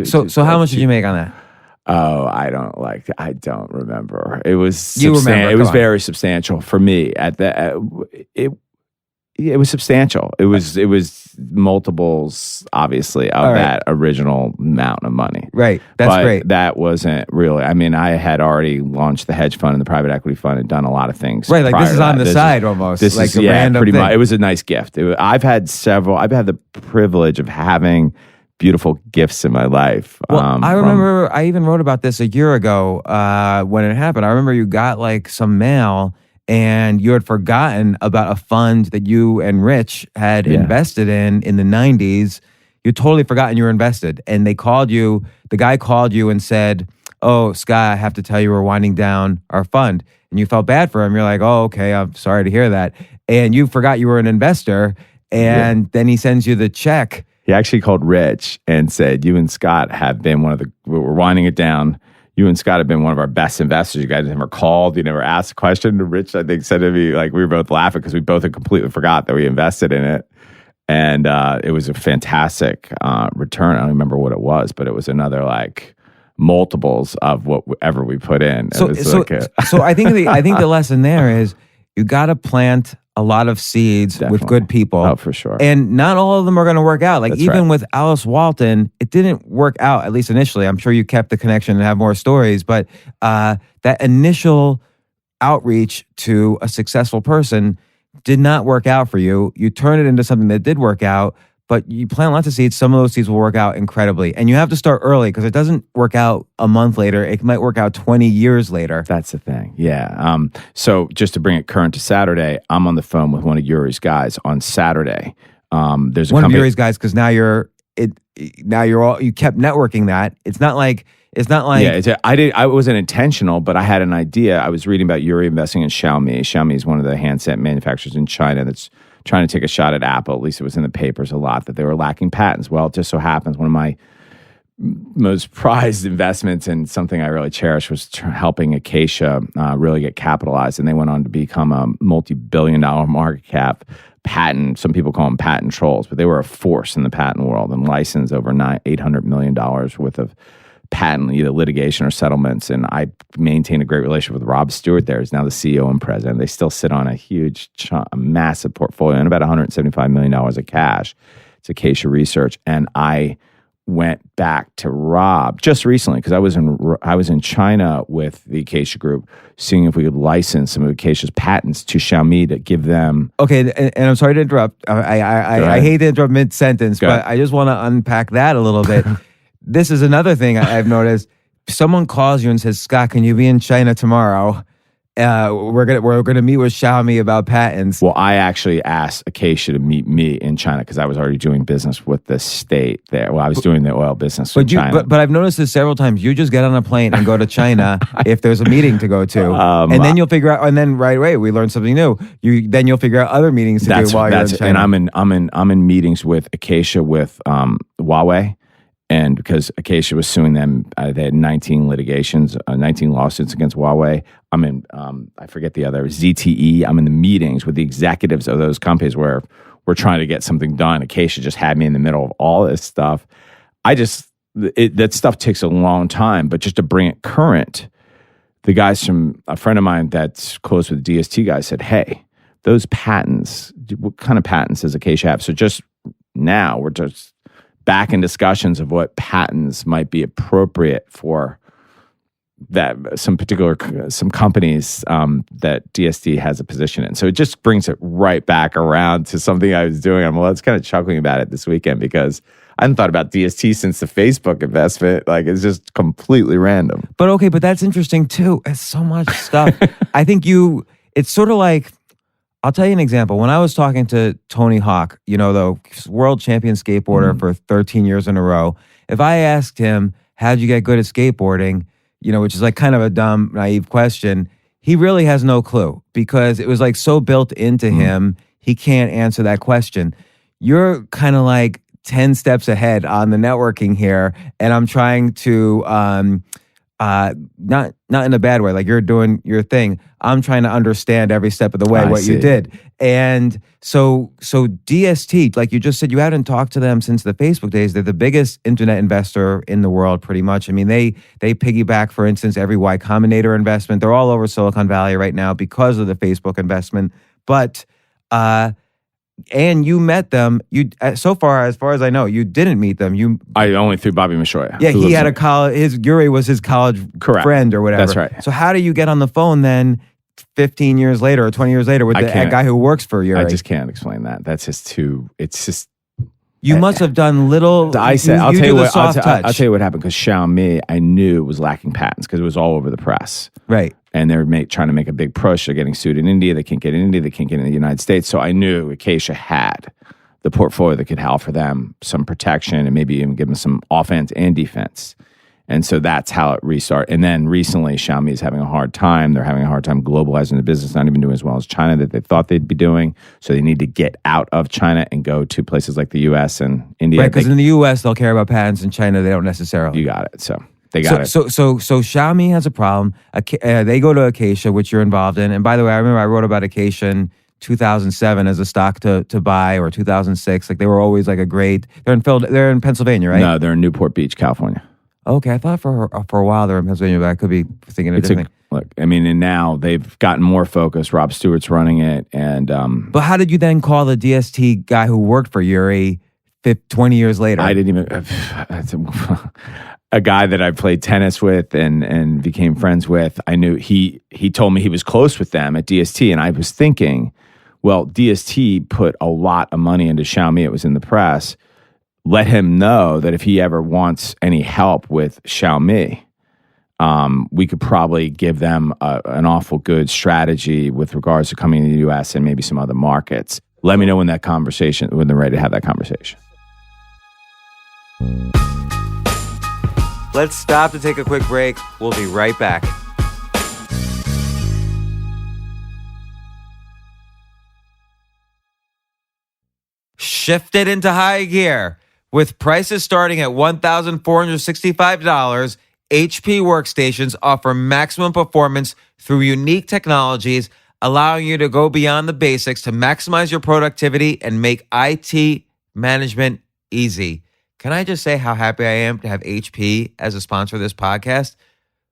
So how much did you make on that? Oh, I don't remember. It was It was very substantial for me It was substantial. It was multiples, obviously, of that original amount of money. Right. That's great. That wasn't really. I mean, I had already launched the hedge fund and the private equity fund and done a lot of things. Right. Like this is on the side almost. This like is random pretty thing. much. It was a nice gift. I've had the privilege of having beautiful gifts in my life. Well, I remember I even wrote about this a year ago when it happened. I remember you got like some mail and you had forgotten about a fund that you and Rich had invested in the 90s. You'd totally forgotten you were invested. And the guy called you and said, oh, Scott, I have to tell you we're winding down our fund. And you felt bad for him. You're like, oh, okay, I'm sorry to hear that. And you forgot you were an investor. And then he sends you the check. He actually called Rich and said, you and Scott have been we're winding it down. You and Scott have been one of our best investors. You guys never called. You never asked a question. Rich, I think, said to me, like, we were both laughing because we both had completely forgot that we invested in it. And it was a fantastic return. I don't remember what it was, but it was another, like, multiples of whatever we put in. So I think the lesson there is you got to plant a lot of seeds with good people. Oh, for sure. And not all of them are going to work out. Like That's right. with Alice Walton, it didn't work out, at least initially. I'm sure you kept the connection and have more stories, but that initial outreach to a successful person did not work out for you. You turn it into something that did work out, but you plant lots of seeds. Some of those seeds will work out incredibly. And you have to start early because it doesn't work out a month later. It might work out 20 years later. That's the thing. Yeah. So just to bring it current to Saturday, I'm on the phone with one of Yuri's guys on Saturday. There's one of Yuri's guys because now you kept networking that. It's not like I wasn't intentional, but I had an idea. I was reading about Yuri investing in Xiaomi. Xiaomi is one of the handset manufacturers in China that's trying to take a shot at Apple. At least it was in the papers a lot that they were lacking patents. Well, it just so happens one of my most prized investments and something I really cherish was helping Acacia really get capitalized. And they went on to become a multi-billion-dollar market cap patent. Some people call them patent trolls, but they were a force in the patent world and licensed over $800 million worth of patent, either litigation or settlements. And I maintain a great relationship with Rob Stewart there. He's now the CEO and president. They still sit on a massive portfolio and about $175 million of cash. It's Acacia Research. And I went back to Rob just recently because I was in China with the Acacia Group, seeing if we could license some of Acacia's patents to Xiaomi to give them. Okay, and I'm sorry to interrupt. I hate to interrupt mid-sentence, but I just want to unpack that a little bit. This is another thing I've noticed. Someone calls you and says, Scott, can you be in China tomorrow? we're gonna meet with Xiaomi about patents. Well, I actually asked Acacia to meet me in China because I was already doing business with the state there. Well, I was doing the oil business in China. But I've noticed this several times. You just get on a plane and go to China if there's a meeting to go to, and then you'll figure out. And then right away we learn something new. You'll figure out other meetings to do while you're in China. And I'm in meetings with Acacia with Huawei. And because Acacia was suing them, they had 19 lawsuits against Huawei. I'm in, I forget the other, ZTE. I'm in the meetings with the executives of those companies where we're trying to get something done. Acacia just had me in the middle of all this stuff. That stuff takes a long time, but just to bring it current, the guys from a friend of mine that's close with the DST guys said, hey, those patents, what kind of patents does Acacia have? So just now we're just back in discussions of what patents might be appropriate for that some companies that DST has a position in. So it just brings it right back around to something I was doing. I was kind of chuckling about it this weekend because I hadn't thought about DST since the Facebook investment. Like it's just completely random. But that's interesting too. It's so much stuff. I think it's sort of like, I'll tell you an example. When I was talking to Tony Hawk, the world champion skateboarder for 13 years in a row, if I asked him, how'd you get good at skateboarding, which is like kind of a dumb, naive question, he really has no clue because it was like so built into him, he can't answer that question. You're kind of like 10 steps ahead on the networking here, and I'm trying to... not in a bad way, like you're doing your thing. I'm trying to understand every step of the way what you did. And so DST, like you just said, you hadn't talked to them since the Facebook days. They're the biggest internet investor in the world, pretty much. I mean, they piggyback, for instance, every Y Combinator investment. They're all over Silicon Valley right now because of the Facebook investment. But and you met them. You so far as I know, you didn't meet them. I only through Bobby Mashoya. Yeah, he had a college. Yuri was his college friend or whatever. That's right. So how do you get on the phone then, 15 years later or 20 years later, with the guy who works for Yuri? I just can't explain that. That's just too. It's just. You must have done little. I'll tell you what happened because Xiaomi, I knew was lacking patents because it was all over the press. Right. And they're trying to make a big push. They're getting sued in India. They can't get in India. They can't get in the United States. So I knew Acacia had the portfolio that could offer them some protection and maybe even give them some offense and defense. And so that's how it restarted. And then recently, Xiaomi is having a hard time. They're having a hard time globalizing the business, not even doing as well as China that they thought they'd be doing. So they need to get out of China and go to places like the U.S. and India. Right, because in the U.S., they'll care about patents. In China, they don't necessarily. You got it. So they got it. So Xiaomi has a problem. They go to Acacia, which you're involved in. And by the way, I remember I wrote about Acacia in 2007 as a stock to buy, or 2006. Like they were always like a great. They're in Pennsylvania, right? No, they're in Newport Beach, California. Okay, I thought for a while they're in Pennsylvania, but I could be thinking of different thing. Look, I mean, and now they've gotten more focused. Rob Stewart's running it, and but how did you then call the DST guy who worked for Yuri 20 years later? I didn't even. A guy that I played tennis with and became friends with. I knew he told me he was close with them at DST, and I was thinking, well, DST put a lot of money into Xiaomi. It was in the press. Let him know that if he ever wants any help with Xiaomi, we could probably give them an awful good strategy with regards to coming to the U.S. and maybe some other markets. Let me know when they're ready to have that conversation. Let's stop to take a quick break. We'll be right back. Shift it into high gear. With prices starting at $1,465, HP workstations offer maximum performance through unique technologies, allowing you to go beyond the basics to maximize your productivity and make IT management easy. Can I just say how happy I am to have HP as a sponsor of this podcast?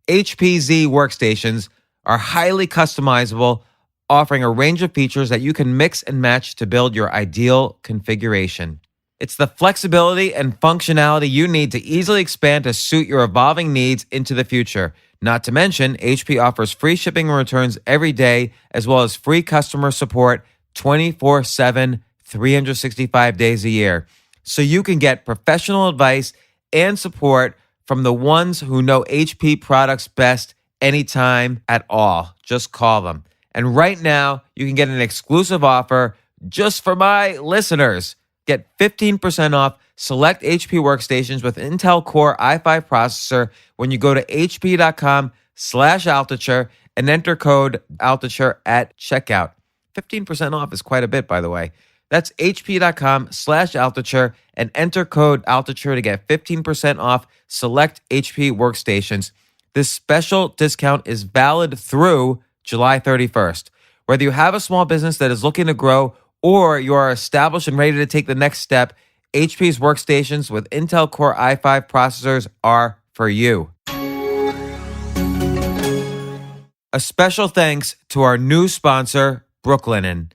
HP Z workstations are highly customizable, offering a range of features that you can mix and match to build your ideal configuration. It's the flexibility and functionality you need to easily expand to suit your evolving needs into the future. Not to mention, HP offers free shipping and returns every day, as well as free customer support 24/7, 365 days a year. So you can get professional advice and support from the ones who know HP products best anytime at all. Just call them. And right now, you can get an exclusive offer just for my listeners. Get 15% off select HP workstations with Intel Core i5 processor when you go to hp.com/Altucher and enter code Altucher at checkout. 15% off is quite a bit, by the way. That's hp.com/Altucher and enter code Altucher to get 15% off select HP workstations. This special discount is valid through July 31st. Whether you have a small business that is looking to grow or you are established and ready to take the next step, HP's workstations with Intel Core i5 processors are for you. A special thanks to our new sponsor, Brooklinen.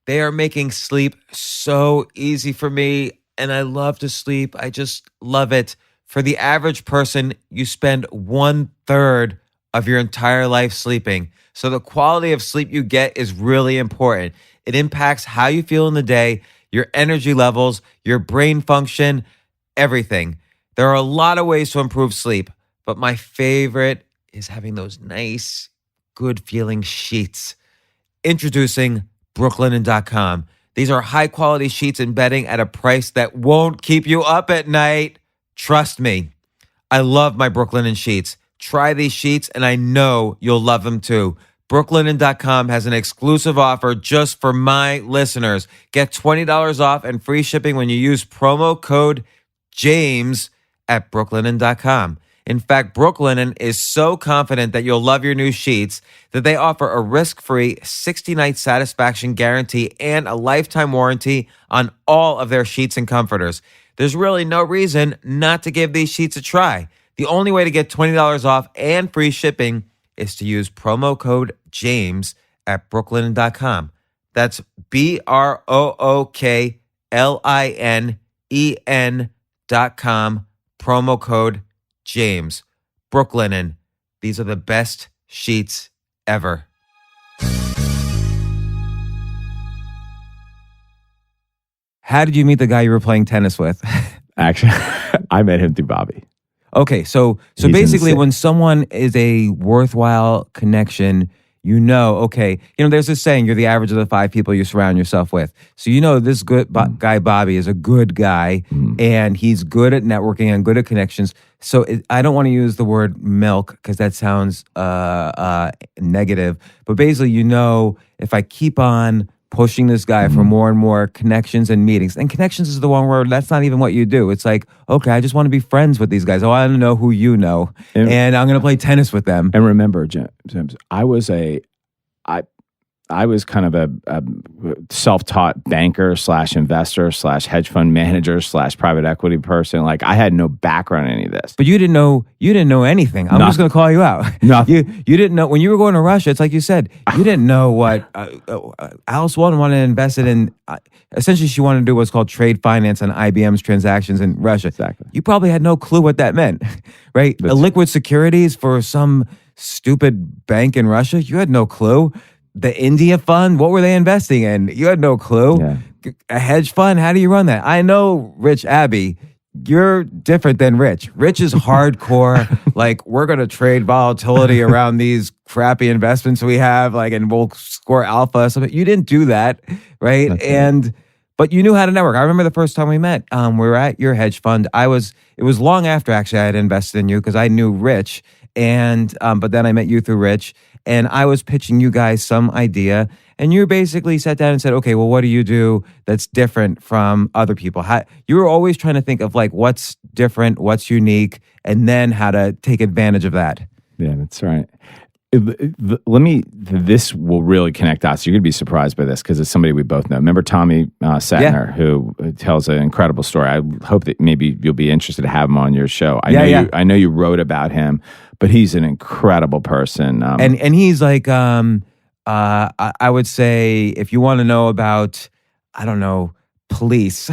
They are making sleep so easy for me, and I love to sleep. I just love it. For the average person, you spend 1/3 of your entire life sleeping. So the quality of sleep you get is really important. It impacts how you feel in the day, your energy levels, your brain function, everything. There are a lot of ways to improve sleep, but my favorite is having those nice, good feeling sheets. Introducing Brooklinen.com. These are high quality sheets and bedding at a price that won't keep you up at night. Trust me. I love my Brooklinen sheets. Try these sheets and I know you'll love them too. Brooklinen.com has an exclusive offer just for my listeners. Get $20 off and free shipping when you use promo code JAMES at Brooklinen.com. In fact, Brooklinen is so confident that you'll love your new sheets that they offer a risk-free 60-night satisfaction guarantee and a lifetime warranty on all of their sheets and comforters. There's really no reason not to give these sheets a try. The only way to get $20 off and free shipping is to use promo code JAMES at Brooklinen.com. That's BROOKLINEN.com, promo code James. Brooklinen. These are the best sheets ever. How did you meet the guy you were playing tennis with? Actually, I met him through Bobby. Okay, so He's basically insane. when someone is a worthwhile connection, you know, okay, there's this saying, you're the average of the 5 people you surround yourself with. So this good guy, Bobby, is a good guy, and he's good at networking and good at connections. So I don't want to use the word milk because that sounds negative. But basically, if I keep on pushing this guy for more and more connections and meetings, and connections is the one word, that's not even what you do. It's like, okay, I just want to be friends with these guys. Oh, I don't know who you know, and I'm going to play tennis with them. And remember, James, I was kind of a self-taught banker / investor / hedge fund manager / private equity person. Like I had no background in any of this. But you didn't know anything. I'm just going to call you out. Nothing. You didn't know when you were going to Russia. It's like you said, you didn't know what Alice Walton wanted to invest it in. Essentially, she wanted to do what's called trade finance on IBM's transactions in Russia. Exactly. You probably had no clue what that meant, right? Liquid securities for some stupid bank in Russia. You had no clue. The India fund, what were they investing in? You had no clue. Yeah. A hedge fund, how do you run that? I know, Rich Abbey, you're different than Rich. Rich is hardcore. Like, we're going to trade volatility around these crappy investments we have, and we'll score alpha. You didn't do that, right? But you knew how to network. I remember the first time we met. We were at your hedge fund. It was long after, actually, I had invested in you because I knew Rich. But then I met you through Rich. And I was pitching you guys some idea, and you basically sat down and said, okay, well, what do you do that's different from other people? You were always trying to think of what's different, what's unique, and then how to take advantage of that. Yeah, that's right. This will really connect us. You're going to be surprised by this because it's somebody we both know. Remember Tommy Satner, who tells an incredible story. I hope that maybe you'll be interested to have him on your show. I know you wrote about him, but he's an incredible person. And he's like, I would say, if you want to know about, I don't know, police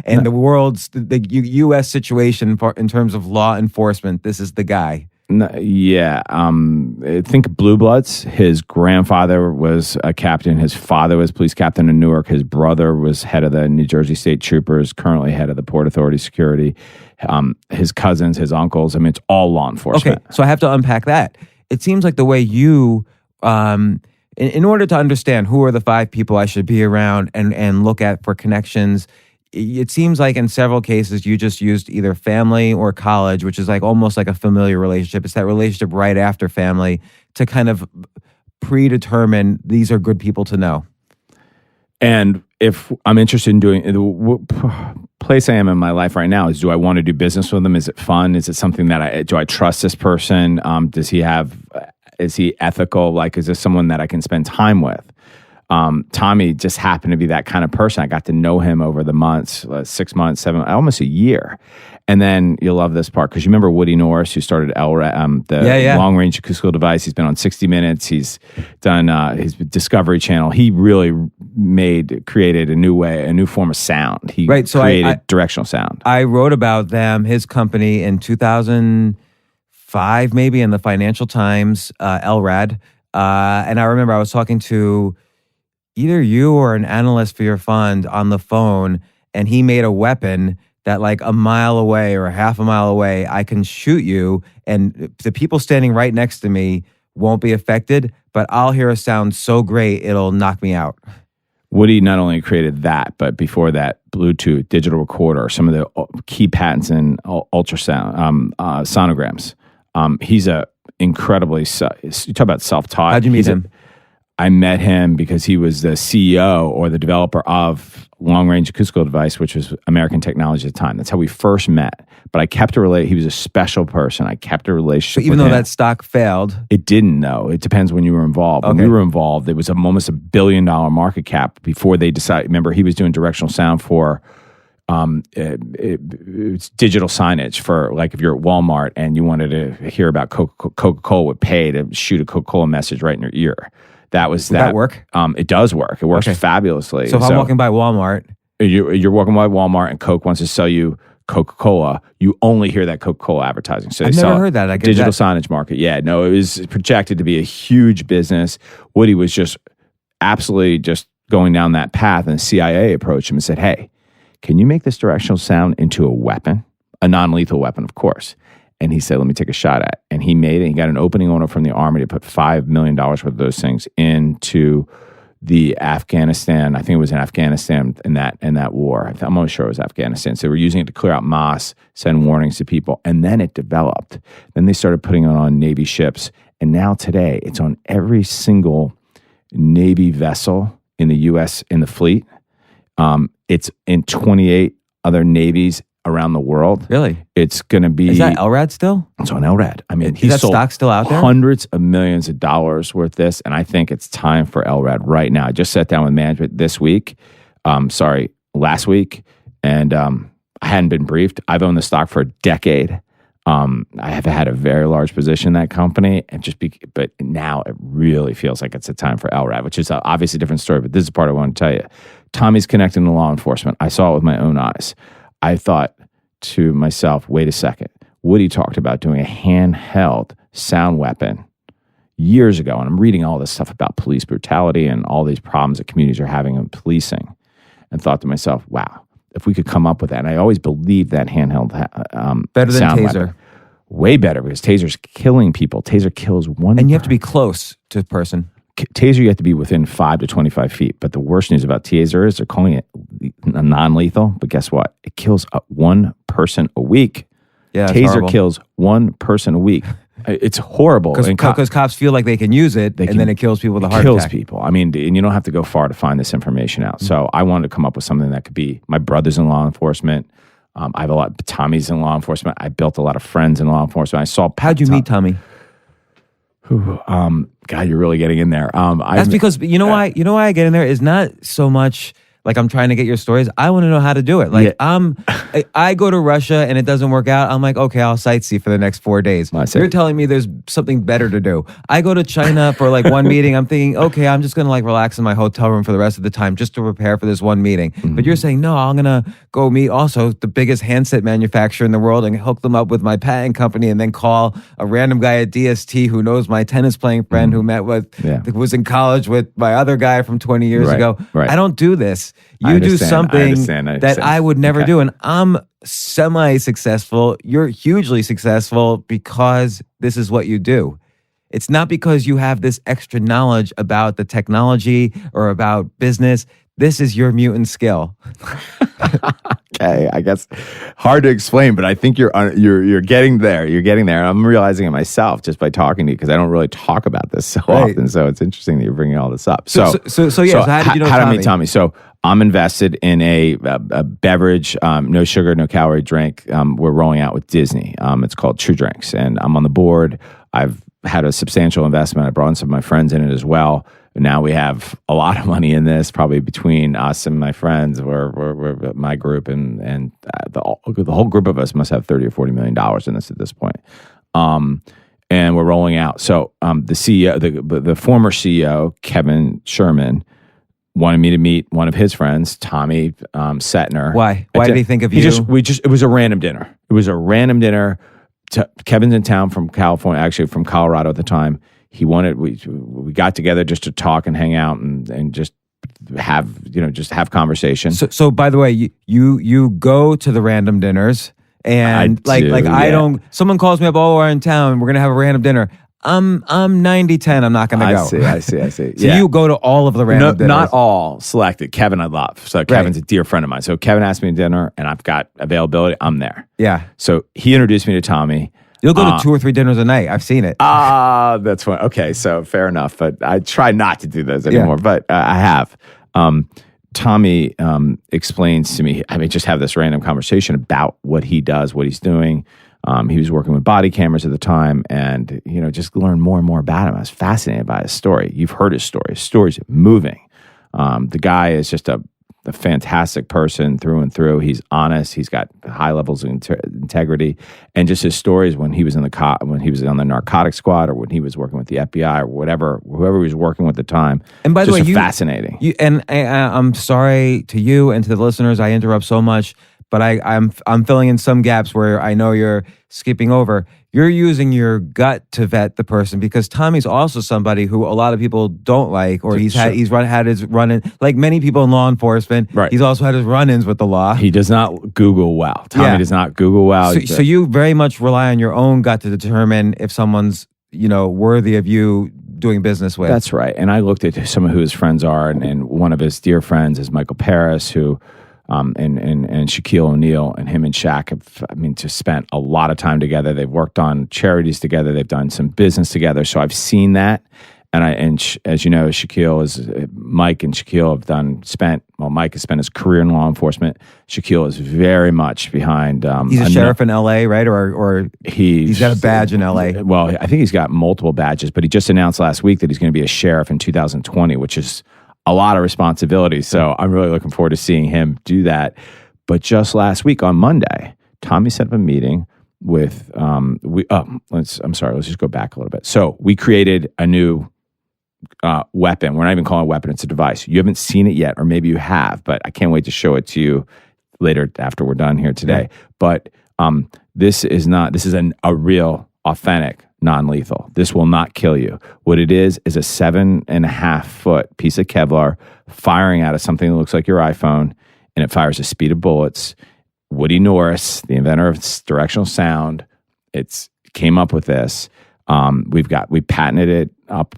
and the U.S. situation in terms of law enforcement, this is the guy. Yeah. Think Blue Bloods. His grandfather was a captain. His father was police captain in Newark. His brother was head of the New Jersey State Troopers, currently head of the Port Authority Security. His cousins, his uncles. I mean, it's all law enforcement. Okay, so I have to unpack that. it seems like the way you, in order to understand who are the 5 people I should be around and look at for connections, it seems like in several cases you just used either family or college, which is like almost like a familiar relationship. It's that relationship right after family to kind of predetermine these are good people to know. And if I'm interested in doing the place I am in my life right now is, do I want to do business with them? Is it fun? Is it something that do I trust this person? Is he ethical? Like, is this someone that I can spend time with? Tommy just happened to be that kind of person. I got to know him over the months, 6 months, 7, almost a year. And then you'll love this part because you remember Woody Norris, who started the long-range acoustical device. He's been on 60 Minutes. He's done his Discovery Channel. He really created a new form of sound. He created directional sound. I wrote about his company in 2005, maybe in the Financial Times, LRAD. And I remember I was talking to either you or an analyst for your fund on the phone, and he made a weapon that like a mile away or half a mile away, I can shoot you, and the people standing right next to me won't be affected, but I'll hear a sound so great it'll knock me out. Woody not only created that, but before that, Bluetooth, digital recorder, some of the key patents in ultrasound, sonograms. He's a incredibly, you talk about self-taught. How'd you meet him? I met him because he was the CEO or the developer of long-range acoustical device, which was American Technology at the time. That's how we first met. But I kept a relationship. He was a special person. I kept a relationship. So even with though him. that stock failed, It didn't. Though it depends when you were involved. When Okay. we were involved, it was almost $1 billion market cap before they decided. Remember, he was doing directional sound for it's digital signage for, like, if you're at Walmart and you wanted to hear about Coca-Cola would pay to shoot a Coca-Cola message right in your ear. That was Would that work? It does work. It works Okay. fabulously. So if I'm walking by Walmart, you're walking by Walmart and Coke wants to sell you Coca-Cola, you only hear that Coca-Cola advertising. So I've never heard that. I get digital that. signage market. Yeah, no, it was projected to be a huge business. Woody was just absolutely just going down that path, and the CIA approached him and said, "Hey, can you make this directional sound into a weapon? A non-lethal weapon, of course." And he said, "Let me take a shot at it." And he made it. He got an opening order from the Army to put $5 million worth of those things into the Afghanistan. I think it was in Afghanistan in that war. I'm almost sure it was Afghanistan. So they were using it to clear out moss, send warnings to people. And then it developed. Then they started putting it on Navy ships. And now today, it's on every single Navy vessel in the U.S. in the fleet. It's in 28 other navies around the world. really? It's going to be... Is that LRAD still? It's on LRAD. I mean, Is that sold stock still out there? hundreds of millions of dollars worth this, and I think it's time for LRAD right now. I just sat down with management last week, and I hadn't been briefed. I've owned the stock for a decade. I have had a very large position in that company, and but now it really feels like it's a time for LRAD, which is obviously a different story, but this is the part I want to tell you. Tommy's connecting to law enforcement. I saw it with my own eyes. I thought to myself, wait a second. Woody talked about doing a handheld sound weapon years ago, and I'm reading all this stuff about police brutality and all these problems that communities are having in policing, and thought to myself, wow, if we could come up with that. And I always believed that handheld Better than sound taser. weapon. Way better, because taser's killing people. Taser kills one And you have to be close to the person. Taser, you have to be within 5 to 25 feet. But the worst news about taser is they're calling it non-lethal. But guess what? It kills one person a week. Yeah, it's Taser horrible. kills one person a week. It's horrible. And Because cops feel like they can use it, and then it kills people with a heart kills attack. people. I mean, and you don't have to go far to find this information out. So I wanted to come up with something that could be, my brother's in law enforcement. I have a lot, Tommy's in law enforcement. I built a lot of friends in law enforcement. I saw. How'd you meet Tommy? God, you're really getting in there. That's because you know why I get in there is not so much like I'm trying to get your stories. I want to know how to do it. Like I go to Russia and it doesn't work out. I'm like, okay, I'll sightsee for the next 4 days. You're telling me there's something better to do. I go to China for like one meeting. I'm thinking, okay, I'm just gonna like relax in my hotel room for the rest of the time just to prepare for this one meeting. Mm-hmm. But you're saying no, I'm gonna go meet also the biggest handset manufacturer in the world and hook them up with my patent company, and then call a random guy at DST who knows my tennis playing friend who met with was in college with my other guy from 20 years ago. Right. I don't do this. I You do understand. something that I would never do. And I'm semi-successful. You're hugely successful because this is what you do. It's not because you have this extra knowledge about the technology or about business. This is your mutant skill. Okay, I guess hard to explain, but I think you're getting there. You're getting there. I'm realizing it myself just by talking to you because I don't really talk about this so often. So it's interesting that you're bringing all this up. So how did you know how did I meet Tommy? So I'm invested in a beverage, no sugar, no calorie drink. We're rolling out with Disney. It's called True Drinks, and I'm on the board. I've had a substantial investment. I brought in some of my friends in it as well. Now we have a lot of money in this, probably between us and my friends. We're my group, and the whole group of us must have $30 or $40 million in this at this point. And we're rolling out. So the CEO, the former CEO, Kevin Sherman, wanted me to meet one of his friends, Tommy Setner. Why? Why did he think of you? It was a random dinner. It was a random dinner. Kevin's in town from California, actually from Colorado at the time. He wanted, we got together just to talk and hang out and just have conversation. So by the way, you go to the random dinners and I don't, someone calls me up, oh, we're in town, we're going to have a random dinner. I'm 90-10. I'm not going to go. I see. So you go to all of the random dinners. Not all selected. Kevin I love. So Kevin's a dear friend of mine. So Kevin asked me to dinner and I've got availability. I'm there. Yeah. So he introduced me to Tommy. You'll go to 2 or 3 dinners a night. I've seen it. That's fine. Okay, so fair enough. But I try not to do those anymore. Yeah. But I have. Tommy explains to me, just have this random conversation about what he does, what he's doing. He was working with body cameras at the time and, just learn more and more about him. I was fascinated by his story. You've heard his story. His story's moving. The guy is just a fantastic person through and through. He's honest. He's got high levels of integrity, and just his stories when he was on the narcotics squad, or when he was working with the FBI, or whoever he was working with at the time. And by the way, fascinating. I'm sorry to you and to the listeners. I interrupt so much, but I'm filling in some gaps where I know you're skipping over. You're using your gut to vet the person, because Tommy's also somebody who a lot of people don't like, or he's had his run-in, like many people in law enforcement. Right. He's also had his run-ins with the law. He does not Google well. Tommy does not Google well. So you very much rely on your own gut to determine if someone's worthy of you doing business with. That's right. And I looked at some of who his friends are, and one of his dear friends is Michael Paris, who. And Shaquille O'Neal, and him and Shaq have, just spent a lot of time together. They've worked on charities together. They've done some business together. So I've seen that. And as you know, Mike and Shaquille Mike has spent his career in law enforcement. Shaquille is very much behind. He's a sheriff in LA, right? Or he's got a badge in LA. Well, I think he's got multiple badges, but he just announced last week that he's going to be a sheriff in 2020, which is a lot of responsibility. So I'm really looking forward to seeing him do that. But just last week on Monday, Tommy set up a meeting with let's just go back a little bit. So we created a new weapon. We're not even calling it a weapon, it's a device. You haven't seen it yet, or maybe you have, but I can't wait to show it to you later after we're done here today. Yeah. But this is a real authentic non-lethal. This will not kill you. What it is a 7.5 foot piece of Kevlar firing out of something that looks like your iPhone, and it fires the speed of bullets. Woody Norris, the inventor of directional sound, came up with this. We patented it up,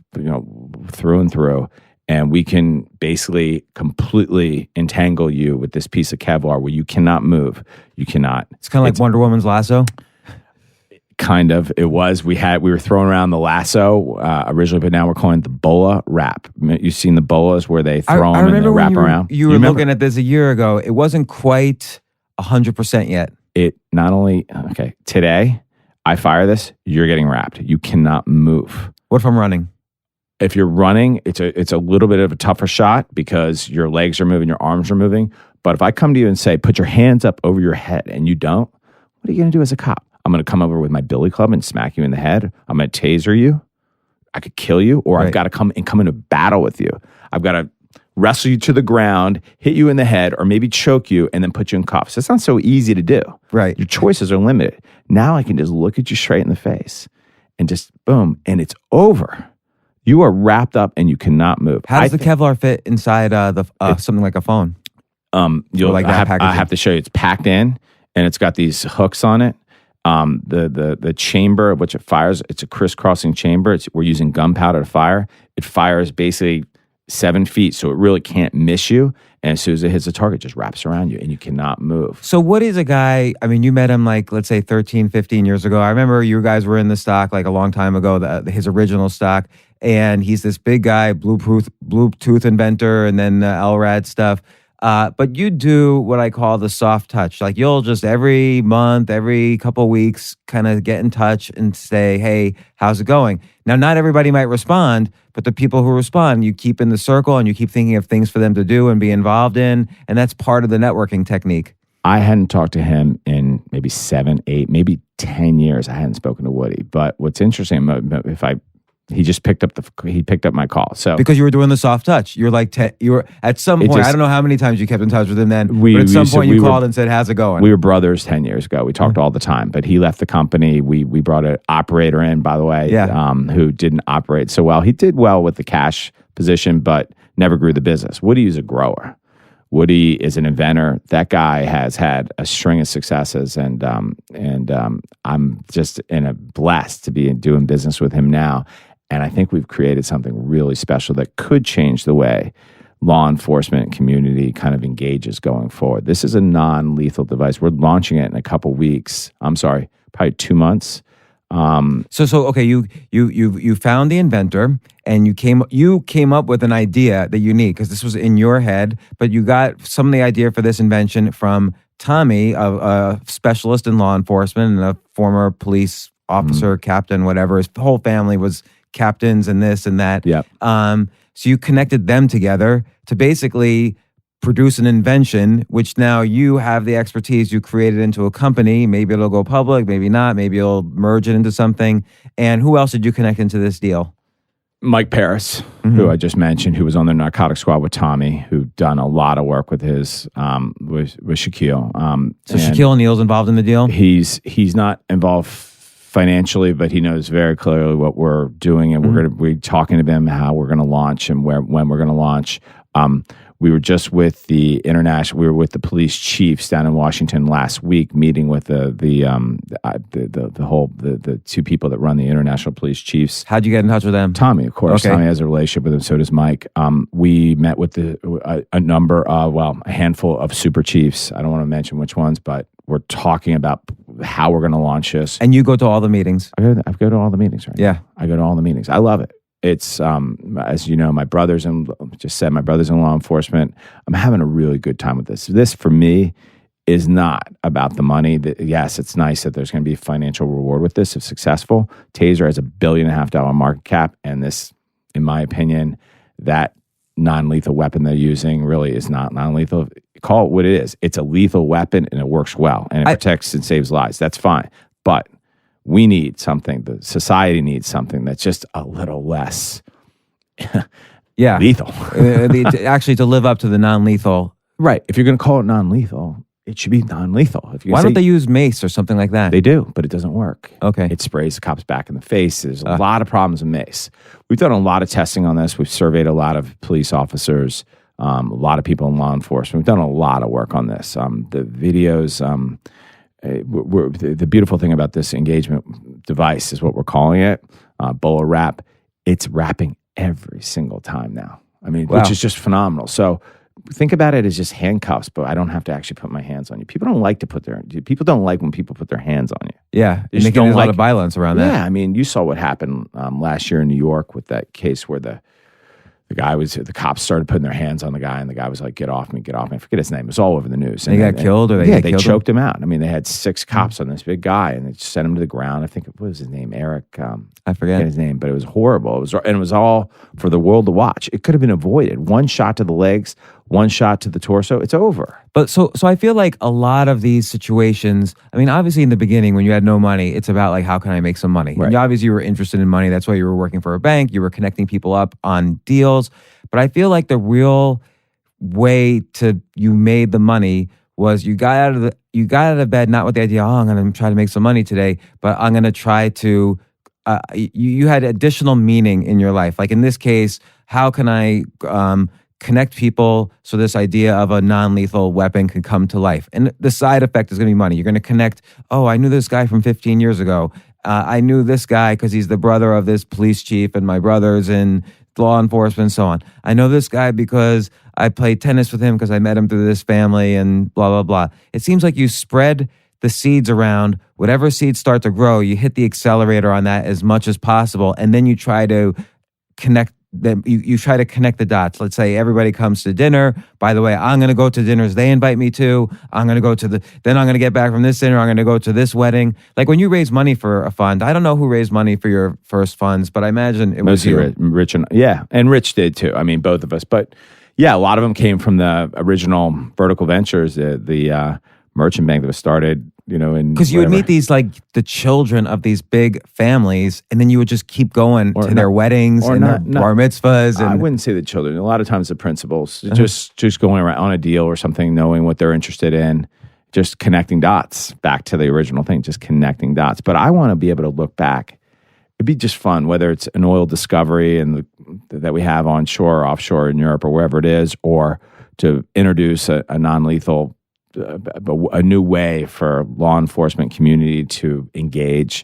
through and through, and we can basically completely entangle you with this piece of Kevlar where you cannot move. You cannot. It's kind of like Wonder Woman's lasso. Kind of. It was. We were throwing around the lasso originally, but now we're calling it the bola wrap. You've seen the bolas where they throw them and they wrap around? You were looking at this a year ago. It wasn't quite 100% yet. It not only, today, I fire this, you're getting wrapped. You cannot move. What if I'm running? If you're running, it's a little bit of a tougher shot because your legs are moving, your arms are moving. But if I come to you and say, put your hands up over your head, and you don't, what are you going to do as a cop? I'm going to come over with my billy club and smack you in the head. I'm going to taser you. I could kill you, or I've got to come into battle with you. I've got to wrestle you to the ground, hit you in the head, or maybe choke you, and then put you in cuffs. It's not so easy to do. Right. Your choices are limited. Now I can just look at you straight in the face and just boom, and it's over. You are wrapped up and you cannot move. How does the Kevlar fit inside something like a phone? I have to show you. It's packed in, and it's got these hooks on it. The chamber at which it fires, it's a crisscrossing chamber. We're using gunpowder to fire. It fires basically 7 feet, so it really can't miss you. And as soon as it hits the target, it just wraps around you and you cannot move. So what is a guy, I mean, you met him like, let's say 13, 15 years ago. I remember you guys were in the stock like a long time ago, his original stock. And he's this big guy, Bluetooth inventor, and then LRAD stuff. But you do what I call the soft touch. Like you'll just every month, every couple of weeks, kind of get in touch and say, hey, how's it going? Now, not everybody might respond, but the people who respond, you keep in the circle and you keep thinking of things for them to do and be involved in. And that's part of the networking technique. I hadn't talked to him in maybe 7, 8, maybe 10 years. I hadn't spoken to Woody. But what's interesting, he just picked up my call. So because you were doing the soft touch, you were at some point. I don't know how many times you kept in touch with him then. But at some point you called and said, "How's it going?" We were brothers 10 years ago. We talked all the time. But he left the company. We brought an operator in, by the way, who didn't operate so well. He did well with the cash position, but never grew the business. Woody is a grower. Woody is an inventor. That guy has had a string of successes, and I'm just blessed to be doing business with him now. And I think we've created something really special that could change the way law enforcement community kind of engages going forward. This is a non-lethal device. We're launching it in a couple weeks. I'm sorry, probably 2 months. So okay, you found the inventor and you came up with an idea that you need because this was in your head, but you got some of the idea for this invention from Tommy, a specialist in law enforcement and a former police officer, captain, whatever. His whole family was captains and this and that. Yep. So you connected them together to basically produce an invention, which now you have the expertise. You create it into a company. Maybe it'll go public, maybe not. Maybe you'll merge it into something. And who else did you connect into this deal? Mike Paris, who I just mentioned, who was on the narcotics squad with Tommy, who done a lot of work with with Shaquille. So Shaquille O'Neal's involved in the deal? He's not involved financially, but he knows very clearly what we're doing, and we're talking to him how we're going to launch and when we're going to launch. We were just with the police chiefs down in Washington last week, meeting with the two people that run the international police chiefs. How'd you get in touch with them? Tommy, of course. Okay. Tommy has a relationship with him. So does Mike. We met with a handful of super chiefs. I don't want to mention which ones, but we're talking about how we're going to launch this. And you go to all the meetings? I go to all the meetings, right? Yeah. I go to all the meetings. I love it. It's, as you know, my brother's in law enforcement. I'm having a really good time with this. This, for me, is not about the money. Yes, it's nice that there's going to be a financial reward with this if successful. Taser has $1.5 billion market cap, and this, in my opinion, that non-lethal weapon they're using really is not non-lethal. Call it what it is. It's a lethal weapon, and it works well, and it protects and saves lives. That's fine. But we need something, the society needs something that's just a little less lethal. Actually, to live up to the non-lethal. Right. If you're going to call it non-lethal, it should be non-lethal. Why don't they use mace or something like that? They do, but it doesn't work. Okay. It sprays the cops back in the face. There's a lot of problems with mace. We've done a lot of testing on this. We've surveyed a lot of police officers, a lot of people in law enforcement. We've done a lot of work on this. The videos... the beautiful thing about this engagement device is what we're calling it, BOA wrap. It's wrapping every single time now. I mean, which is just phenomenal. So think about it as just handcuffs, but I don't have to actually put my hands on you. People don't like when people put their hands on you. Yeah, there's a lot of violence around that. Yeah, I mean, you saw what happened last year in New York with that case where the cops started putting their hands on the guy, and the guy was like, "Get off me, get off me." I forget his name. It was all over the news. And he got killed, or they choked him out. I mean, they had 6 cops on this big guy, and they sent him to the ground. I think what was his name, Eric? I forget his name, but it was horrible. It was all for the world to watch. It could have been avoided. 1 shot to the legs, 1 shot to the torso. It's over. But so I feel like a lot of these situations, I mean, obviously in the beginning when you had no money, it's about like, how can I make some money? Right. And obviously you were interested in money. That's why you were working for a bank. You were connecting people up on deals. But I feel like the real way you made the money was you got out of bed not with the idea, I'm going to try to make some money today, but I'm going to try to, you had additional meaning in your life. Like in this case, how can I connect people so this idea of a non-lethal weapon can come to life. And the side effect is going to be money. You're going to connect, oh, I knew this guy from 15 years ago. I knew this guy because he's the brother of this police chief and my brother's in law enforcement and so on. I know this guy because I played tennis with him because I met him through this family and blah, blah, blah. It seems like you spread the seeds around. Whatever seeds start to grow, you hit the accelerator on that as much as possible. And then you try to connect them. You try to connect the dots. Let's say everybody comes to dinner. By the way, I'm going to go to dinners they invite me to. I'm going to go to then I'm going to get back from this dinner. I'm going to go to this wedding. Like when you raise money for a fund, I don't know who raised money for your first funds, but I imagine it was you. Rich and Rich did too. I mean, both of us. But yeah, a lot of them came from the original Vertical Ventures, the merchant bank that was started, because you would meet these like the children of these big families, and then you would just keep going to their weddings and their bar mitzvahs. And I wouldn't say the children. A lot of times the principals, just going around on a deal or something, knowing what they're interested in, just connecting dots back to the original thing, just connecting dots. But I want to be able to look back. It'd be just fun, whether it's an oil discovery and that we have onshore or offshore in Europe or wherever it is, or to introduce a non-lethal a new way for law enforcement community to engage.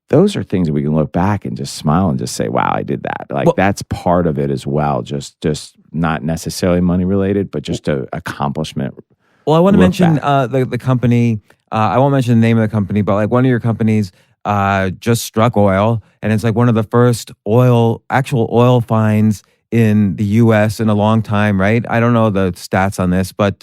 Those are things that we can look back and just smile and just say, wow, I did that. Like that's part of it as well. Just not necessarily money related, but just an accomplishment. Well, I want to mention the company. I won't mention the name of the company, but like one of your companies just struck oil, and it's like one of the first actual oil finds in the U.S. in a long time, right? I don't know the stats on this, but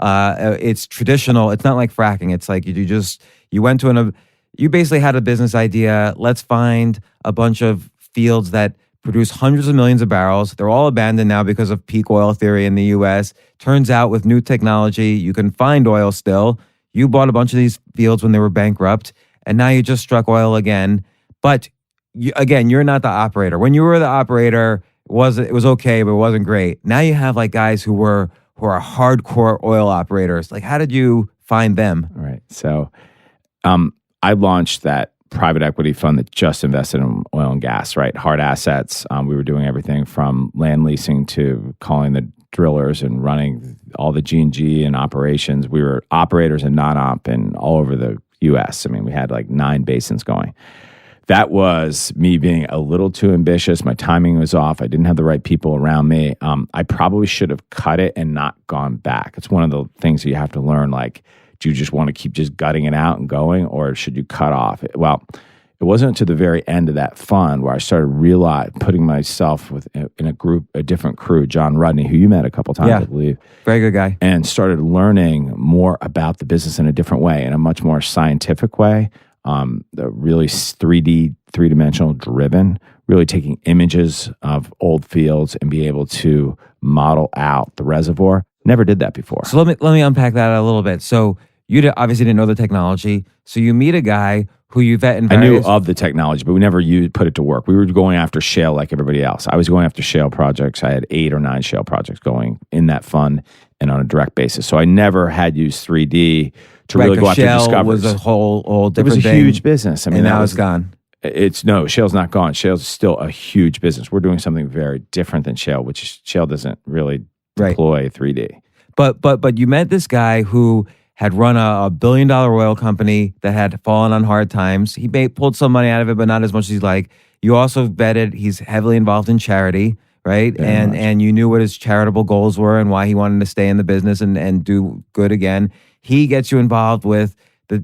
it's traditional. It's not like fracking. It's like you basically had a business idea. Let's find a bunch of fields that produce hundreds of millions of barrels. They're all abandoned now because of peak oil theory in the U.S. Turns out with new technology, you can find oil still. You bought a bunch of these fields when they were bankrupt, and now you just struck oil again. But you're not the operator. When you were the operator, it was okay, but it wasn't great. Now you have like guys who are hardcore oil operators. Like, how did you find them? Right. So I launched that private equity fund that just invested in oil and gas, right? Hard assets. We were doing everything from land leasing to calling the drillers and running all the G&G and operations. We were operators and non-op and all over the U.S. I mean, we had like 9 basins going. That was me being a little too ambitious. My timing was off. I didn't have the right people around me. I probably should have cut it and not gone back. It's one of the things that you have to learn. Like, do you just want to keep just gutting it out and going, or should you cut off? Well, it wasn't until the very end of that fund where I started putting myself in a different crew, John Rudney, who you met a couple times, I believe. Very good guy. And started learning more about the business in a different way, in a much more scientific way. The really 3D, three-dimensional driven, really taking images of old fields and be able to model out the reservoir. Never did that before. So let me unpack that a little bit. So you obviously didn't know the technology. So you meet a guy who you vet in various... I knew of the technology, but we never put it to work. We were going after shale like everybody else. I was going after shale projects. I had 8 or 9 shale projects going in that fund and on a direct basis. So I never had used 3D to really go after discoveries. Was a whole different thing. It was a huge business. I mean, and now it's gone. Shale's not gone. Shale's still a huge business. We're doing something very different than shale, which is shale doesn't really deploy 3D. But you met this guy who had run a $1 billion oil company that had fallen on hard times. He pulled some money out of it, but not as much as he'd like. You also vetted, he's heavily involved in charity, right? And you knew what his charitable goals were and why he wanted to stay in the business and do good again. He gets you involved with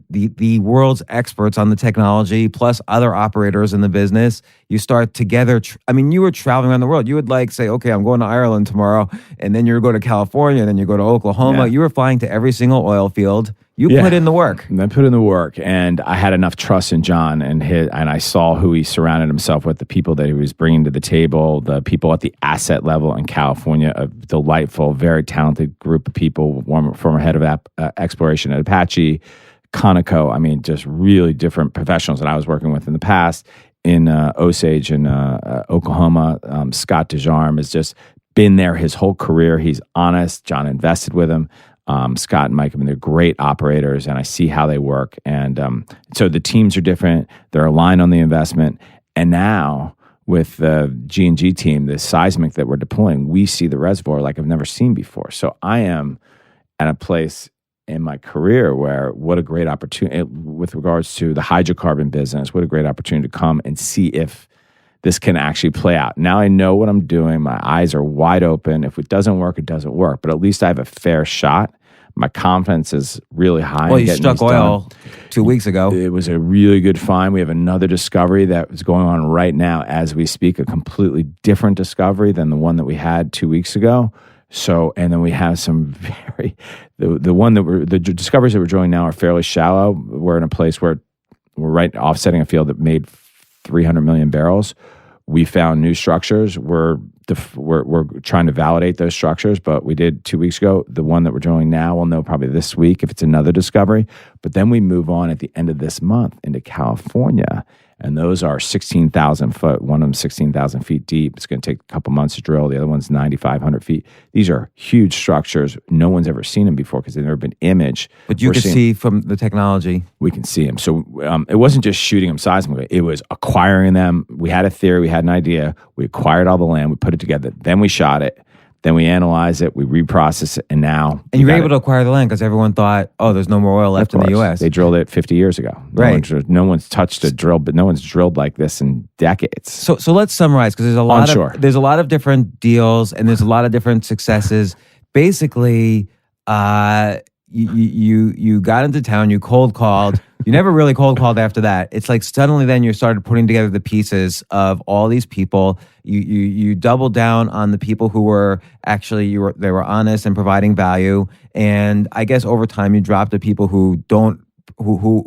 the world's experts on the technology, plus other operators in the business. You start together. You were traveling around the world. You would say, okay, I'm going to Ireland tomorrow. And then you go to California. And then you go to Oklahoma. Yeah. You were flying to every single oil field. You put in the work. And I put in the work. And I had enough trust in John and I saw who he surrounded himself with, the people that he was bringing to the table, the people at the asset level in California, a delightful, very talented group of people, former head of exploration at Apache, Conoco, just really different professionals that I was working with in the past. In Osage in Oklahoma, Scott Cohen has just been there his whole career. He's honest. John invested with him. Scott and Mike, they're great operators, and I see how they work. And so the teams are different. They're aligned on the investment. And now with the G&G team, the seismic that we're deploying, we see the reservoir like I've never seen before. So I am at a place in my career where what a great opportunity with regards to the hydrocarbon business, what a great opportunity to come and see if this can actually play out. Now I know what I'm doing. My eyes are wide open. If it doesn't work, it doesn't work. But at least I have a fair shot. My confidence is really high. Well, you struck oil 2 weeks ago. It was a really good find. We have another discovery that is going on right now as we speak, a completely different discovery than the one that we had 2 weeks ago. So, and then we have some the discoveries that we're drilling now are fairly shallow. We're in a place where we're right offsetting a field that made 300 million barrels. We found new structures. We're trying to validate those structures, but we did 2 weeks ago. The one that we're drilling now, we'll know probably this week if it's another discovery. But then we move on at the end of this month into California, and those are 16,000 foot. One of them 16,000 feet deep. It's going to take a couple months to drill. The other one's 9,500 feet. These are huge structures. No one's ever seen them before because they've never been imaged. But you can see from the technology. We can see them. So it wasn't just shooting them seismically. It was acquiring them. We had a theory. We had an idea. We acquired all the land. We put it together. Then we shot it. Then we analyze it, we reprocess it, and now... And you were able to acquire the land because everyone thought, oh, there's no more oil left in the U.S. They drilled it 50 years ago. No one's touched a drill, but no one's drilled like this in decades. So let's summarize, because there's a lot of different deals, and there's a lot of different successes. Basically, you got into town, you cold called. You never really cold called after that. It's like suddenly then you started putting together the pieces of all these people. You doubled down on the people who were actually they were honest and providing value. And I guess over time you dropped the people who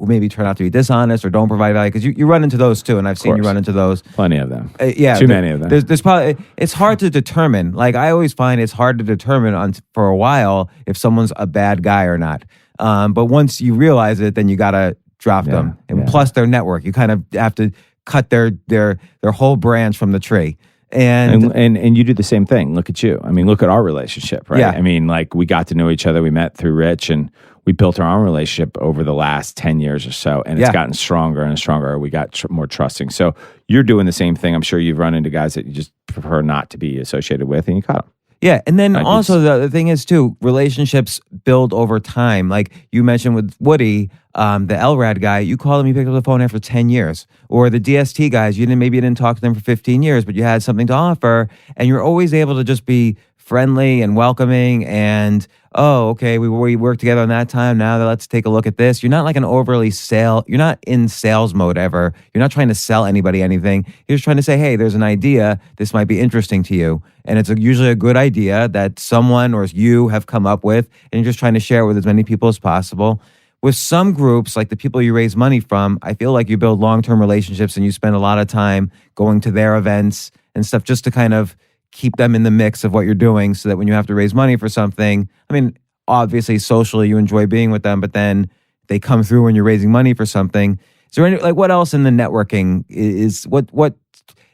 maybe turn out to be dishonest or don't provide value, because you run into those too, and I've seen you run into those. Plenty of them. Too many of them. There's probably, it's hard to determine. Like I always find it's hard to determine for a while if someone's a bad guy or not. But once you realize it, then you gotta drop them. And plus their network, you kind of have to cut their whole branch from the tree. And you do the same thing. Look at you. I mean, look at our relationship, right? Yeah. I mean, like we got to know each other. We met through Rich, and we built our own relationship over the last 10 years or so. And it's gotten stronger and stronger. We got more trusting. So you're doing the same thing. I'm sure you've run into guys that you just prefer not to be associated with, and you cut them. Yeah, and then also the thing is too, relationships build over time. Like you mentioned with Woody, the LRAD guy, you called him, you picked up the phone after 10 years. Or the DST guys, maybe you didn't talk to them for 15 years, but you had something to offer, and you're always able to just be friendly and welcoming and, oh, okay, we worked together on that time, now let's take a look at this. You're not like you're not in sales mode ever. You're not trying to sell anybody anything. You're just trying to say, hey, there's an idea, this might be interesting to you. And it's usually a good idea that someone or you have come up with, and you're just trying to share it with as many people as possible. With some groups, like the people you raise money from, I feel like you build long-term relationships and you spend a lot of time going to their events and stuff just to kind of keep them in the mix of what you're doing, so that when you have to raise money for something, I mean, obviously socially you enjoy being with them, but then they come through when you're raising money for something. Is there any, like, what else in the networking is what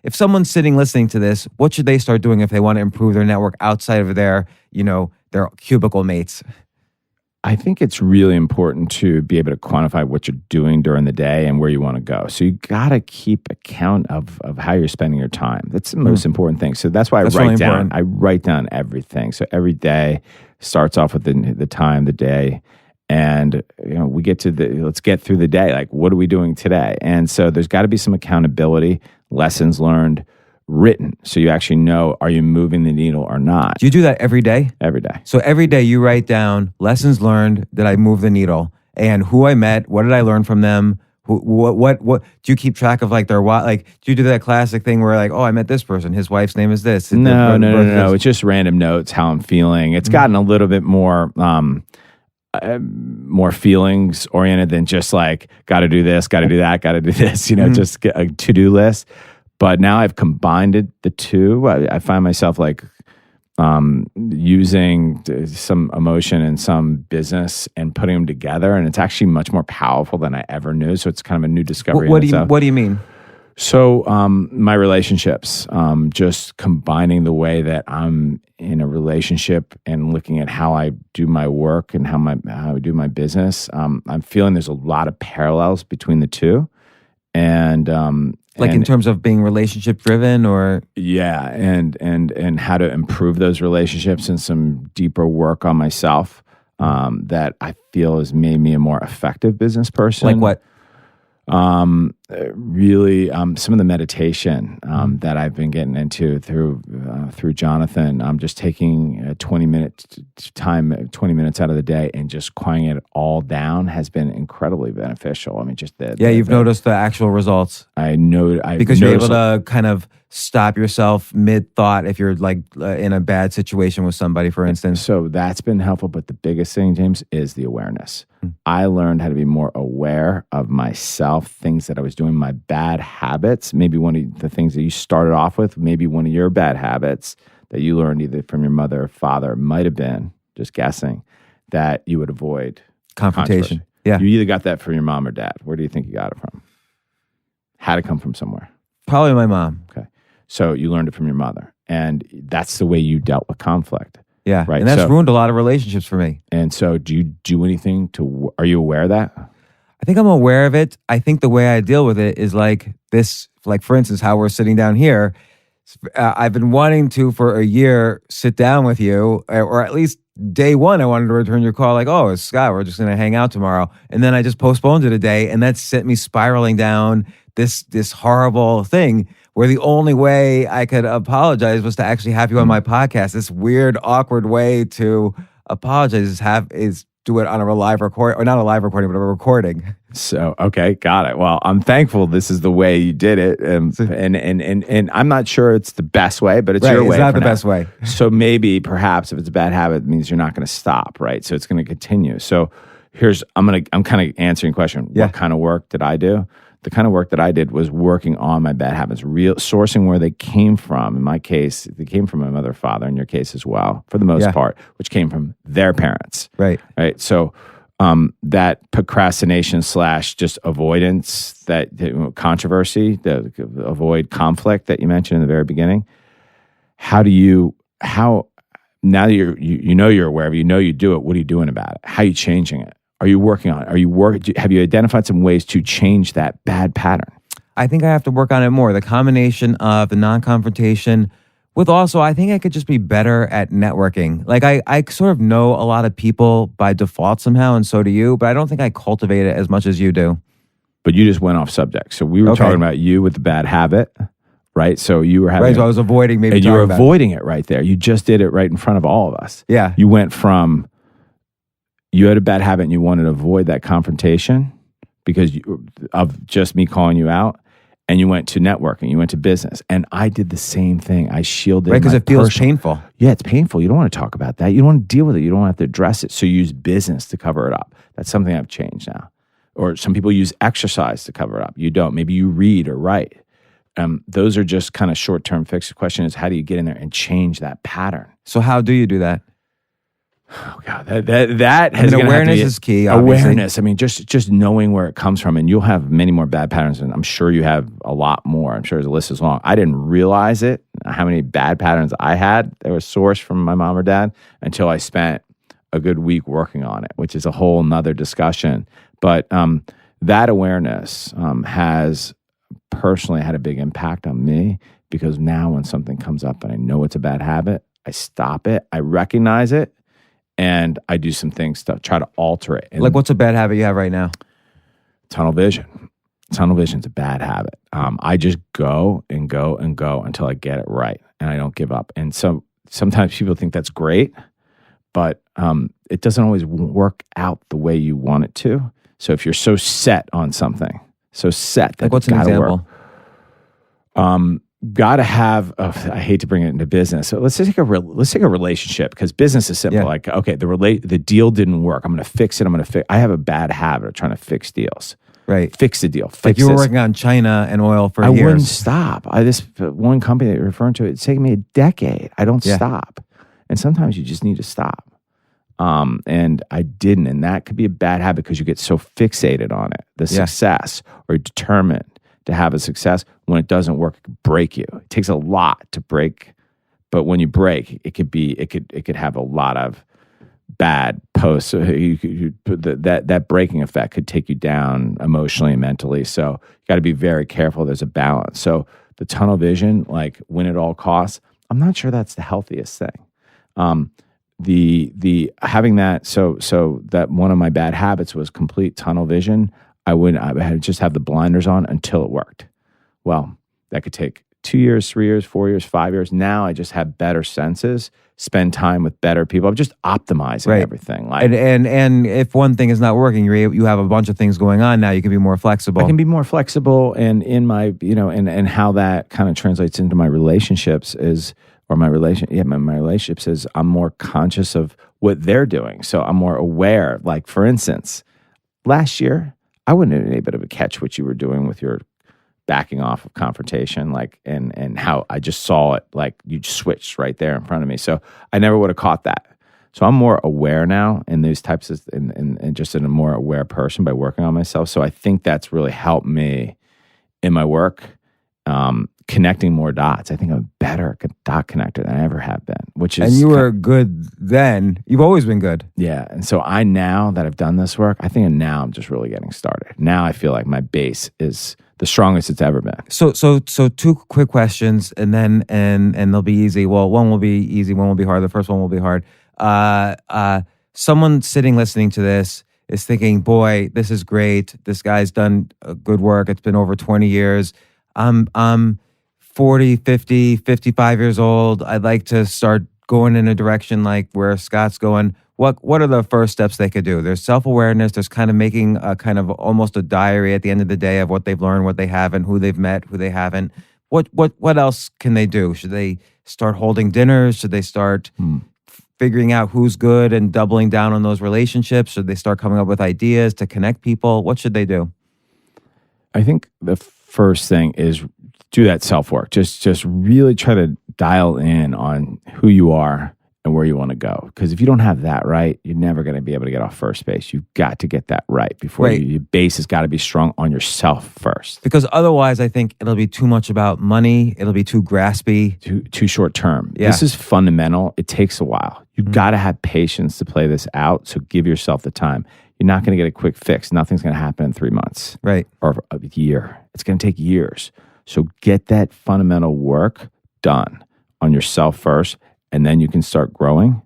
if someone's sitting listening to this, what should they start doing if they want to improve their network outside of their cubicle mates? I think it's really important to be able to quantify what you're doing during the day and where you want to go. So you got to keep account of how you're spending your time. That's the most important thing. So that's why I write down everything. So every day starts off with the time, the day, and we get to let's get through the day. Like, what are we doing today? And so there's got to be some accountability, lessons learned, written, so you actually know, are you moving the needle or not? Do you do that every day? Every day. So every day you write down lessons learned, did I move the needle, and who I met, what did I learn from them, what do you keep track of, like, do you do that classic thing where, like, oh, I met this person, his wife's name is this? No. It's just random notes, how I'm feeling. It's gotten a little bit more feelings oriented than just like, got to do this, got to do that, got to do this, just get a to-do list. But now I've combined the two. I find myself like using some emotion and some business and putting them together, and it's actually much more powerful than I ever knew. So it's kind of a new discovery. What do you mean? So my relationships, just combining the way that I'm in a relationship and looking at how I do my work and how I do my business. I'm feeling there's a lot of parallels between the two, and Like in terms of being relationship driven, or yeah, and how to improve those relationships, and some deeper work on myself that I feel has made me a more effective business person. like what? Really, some of the meditation that I've been getting into through Jonathan. I'm just taking a 20 minutes out of the day and just quieting it all down has been incredibly beneficial. I mean, just You've noticed the actual results. I know Because you're able to kind of stop yourself mid-thought if you're like in a bad situation with somebody, for instance. So that's been helpful. But the biggest thing, James, is the awareness. I learned how to be more aware of myself, things that I was doing, my bad habits. Maybe one of the things that you started off with, maybe one of your bad habits that you learned either from your mother or father might have been, just guessing, that you would avoid Confrontation. controversy. Yeah. You either got that from your mom or dad. Where do you think you got it from? Had to come from somewhere. Probably my mom. Okay. So you learned it from your mother. And that's the way you dealt with conflict. Yeah. Right. And that's So- ruined a lot of relationships for me. And so do you do anything to, are you aware of that? I think I'm aware of it. I think the way I deal with it is like this, like for instance, how we're sitting down here. I've been wanting to, for a year, sit down with you, or at least day one, I wanted to return your call like, oh, it's Scott, we're just going to hang out tomorrow. And then I just postponed it a day, and that sent me spiraling down this horrible thing where the only way I could apologize was to actually have you on my podcast. This weird, awkward way to apologize is do it on a live record, or not a live recording, but a recording. So, okay, got it. Well, I'm thankful this is the way you did it. And I'm not sure it's the best way, but it's Right, your way. it's not for the now. best way. So maybe, perhaps, if it's a bad habit, it means you're not going to stop, right? So it's going to continue. So I'm kind of answering your question. Yeah. What kind of work did I do? The kind of work that I did was working on my bad habits, sourcing where they came from. In my case, they came from my mother, father. In your case as well, for the most part, which came from their parents. Right. Right. So that procrastination / just avoidance, that controversy, the avoid conflict that you mentioned in the very beginning. How now that you know you're aware of it, you know you do it, what are you doing about it? How are you changing it? Are you working on it? Have you identified some ways to change that bad pattern? I think I have to work on it more. The combination of the non-confrontation with also, I think I could just be better at networking. Like I sort of know a lot of people by default somehow, and so do you, but I don't think I cultivate it as much as you do. But you just went off subject. So we were talking about you with the bad habit, right? So you were having... Right, so I was avoiding maybe and you were talking about avoiding it right there. You just did it right in front of all of us. Yeah. You went from... You had a bad habit and you wanted to avoid that confrontation because of just me calling you out, and you went to networking, you went to business. And I did the same thing. I shielded Right, because my it feels personal- painful. Yeah, it's painful. You don't want to talk about that. You don't want to deal with it. You don't have to address it. So you use business to cover it up. That's something I've changed now. Or some people use exercise to cover it up. You don't. Maybe you read or write. Those are just kind of short-term fixes. The question is, how do you get in there and change that pattern? So how do you do that? Oh God, that has I mean, gonna have to awareness be- is key, obviously. Awareness. I mean, just knowing where it comes from, and you'll have many more bad patterns, and I'm sure you have a lot more. I'm sure the list is long. I didn't realize it, how many bad patterns I had that were sourced from my mom or dad, until I spent a good week working on it, which is a whole nother discussion. But that awareness has personally had a big impact on me, because now when something comes up and I know it's a bad habit, I stop it, I recognize it, and I do some things to try to alter it. And Like, what's a bad habit you have right now? tunnel vision. Tunnel vision is a bad habit. I just go and go and go until I get it right, and I don't give up. And so sometimes people think that's great, but it doesn't always work out the way you want it to. So if you're so set on something, so set that Like, what's it's an gotta example? work. Got to have. I hate to bring it into business. So let's take a relationship, because business is simple. Yeah. Like, okay, the deal didn't work. I'm going to fix it. I have a bad habit of trying to fix deals. Right. Fix the deal. Fix Like you were this. working on China and oil for I years. wouldn't stop. This one company that you're referring to, it's taken me a decade. I don't Yeah. stop. And sometimes you just need to stop. And I didn't. And that could be a bad habit, because you get so fixated on it, the Yeah. success, or determined to have a success. When it doesn't work, it can break you. It takes a lot to break. But when you break, it could have a lot of bad post. So that breaking effect could take you down emotionally and mentally. So you got to be very careful. There's a balance. So the tunnel vision, like win at all costs, I'm not sure that's the healthiest thing. The having that, so that one of my bad habits was complete tunnel vision. I had to just have the blinders on until it worked. Well, that could take 2 years, 3 years, 4 years, 5 years. Now I just have better senses, spend time with better people. I'm just optimizing everything. Like, and if one thing is not working, you have a bunch of things going on now. You can be more flexible. I can be more flexible, and in my, and how that kind of translates into my relationships is, my relationships is I'm more conscious of what they're doing. So I'm more aware. Like, for instance, last year, I wouldn't have been able to catch what you were doing with your backing off of confrontation, like, and how I just saw it, like you switched right there in front of me. So I never would have caught that. So I'm more aware now in these types of, and just in a more aware person by working on myself. So I think that's really helped me in my work, connecting more dots. I think I'm a better dot connector than I ever have been, which is... And you were good then. You've always been good. Yeah. And so now that I've done this work, I think now I'm just really getting started. Now I feel like my base is the strongest it's ever been. So two quick questions, and then and they'll be easy. Well, one will be easy, one will be hard. The first one will be hard. Someone sitting listening to this is thinking, boy, this is great. This guy's done good work. It's been over 20 years. I'm 40, 50, 55 years old. I'd like to start going in a direction like where Scott's going. What are the first steps they could do? There's self-awareness. There's kind of making a kind of almost a diary at the end of the day of what they've learned, what they haven't, who they've met, who they haven't. What else can they do? Should they start holding dinners? Should they start figuring out who's good and doubling down on those relationships? Should they start coming up with ideas to connect people? What should they do? I think the first thing is do that self-work. Just really try to dial in on who you are and where you want to go. Because if you don't have that right, you're never going to be able to get off first base. You've got to get that right before your base has got to be strong on yourself first. Because otherwise, I think it'll be too much about money. It'll be too graspy. Too short term. Yeah. This is fundamental. It takes a while. You've got to have patience to play this out. So give yourself the time. You're not going to get a quick fix. Nothing's going to happen in 3 months. Right. Or a year. It's going to take years. So get that fundamental work done on yourself first, and then you can start growing.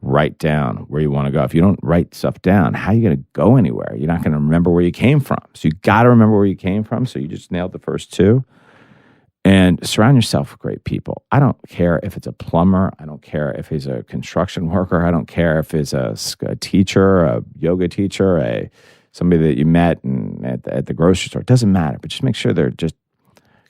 Write down where you want to go. If you don't write stuff down, how are you going to go anywhere? You're not going to remember where you came from. So you got to remember where you came from. So you just nailed the first two. And surround yourself with great people. I don't care if it's a plumber. I don't care if he's a construction worker. I don't care if he's a teacher, a yoga teacher, somebody that you met at the grocery store. It doesn't matter. But just make sure they're just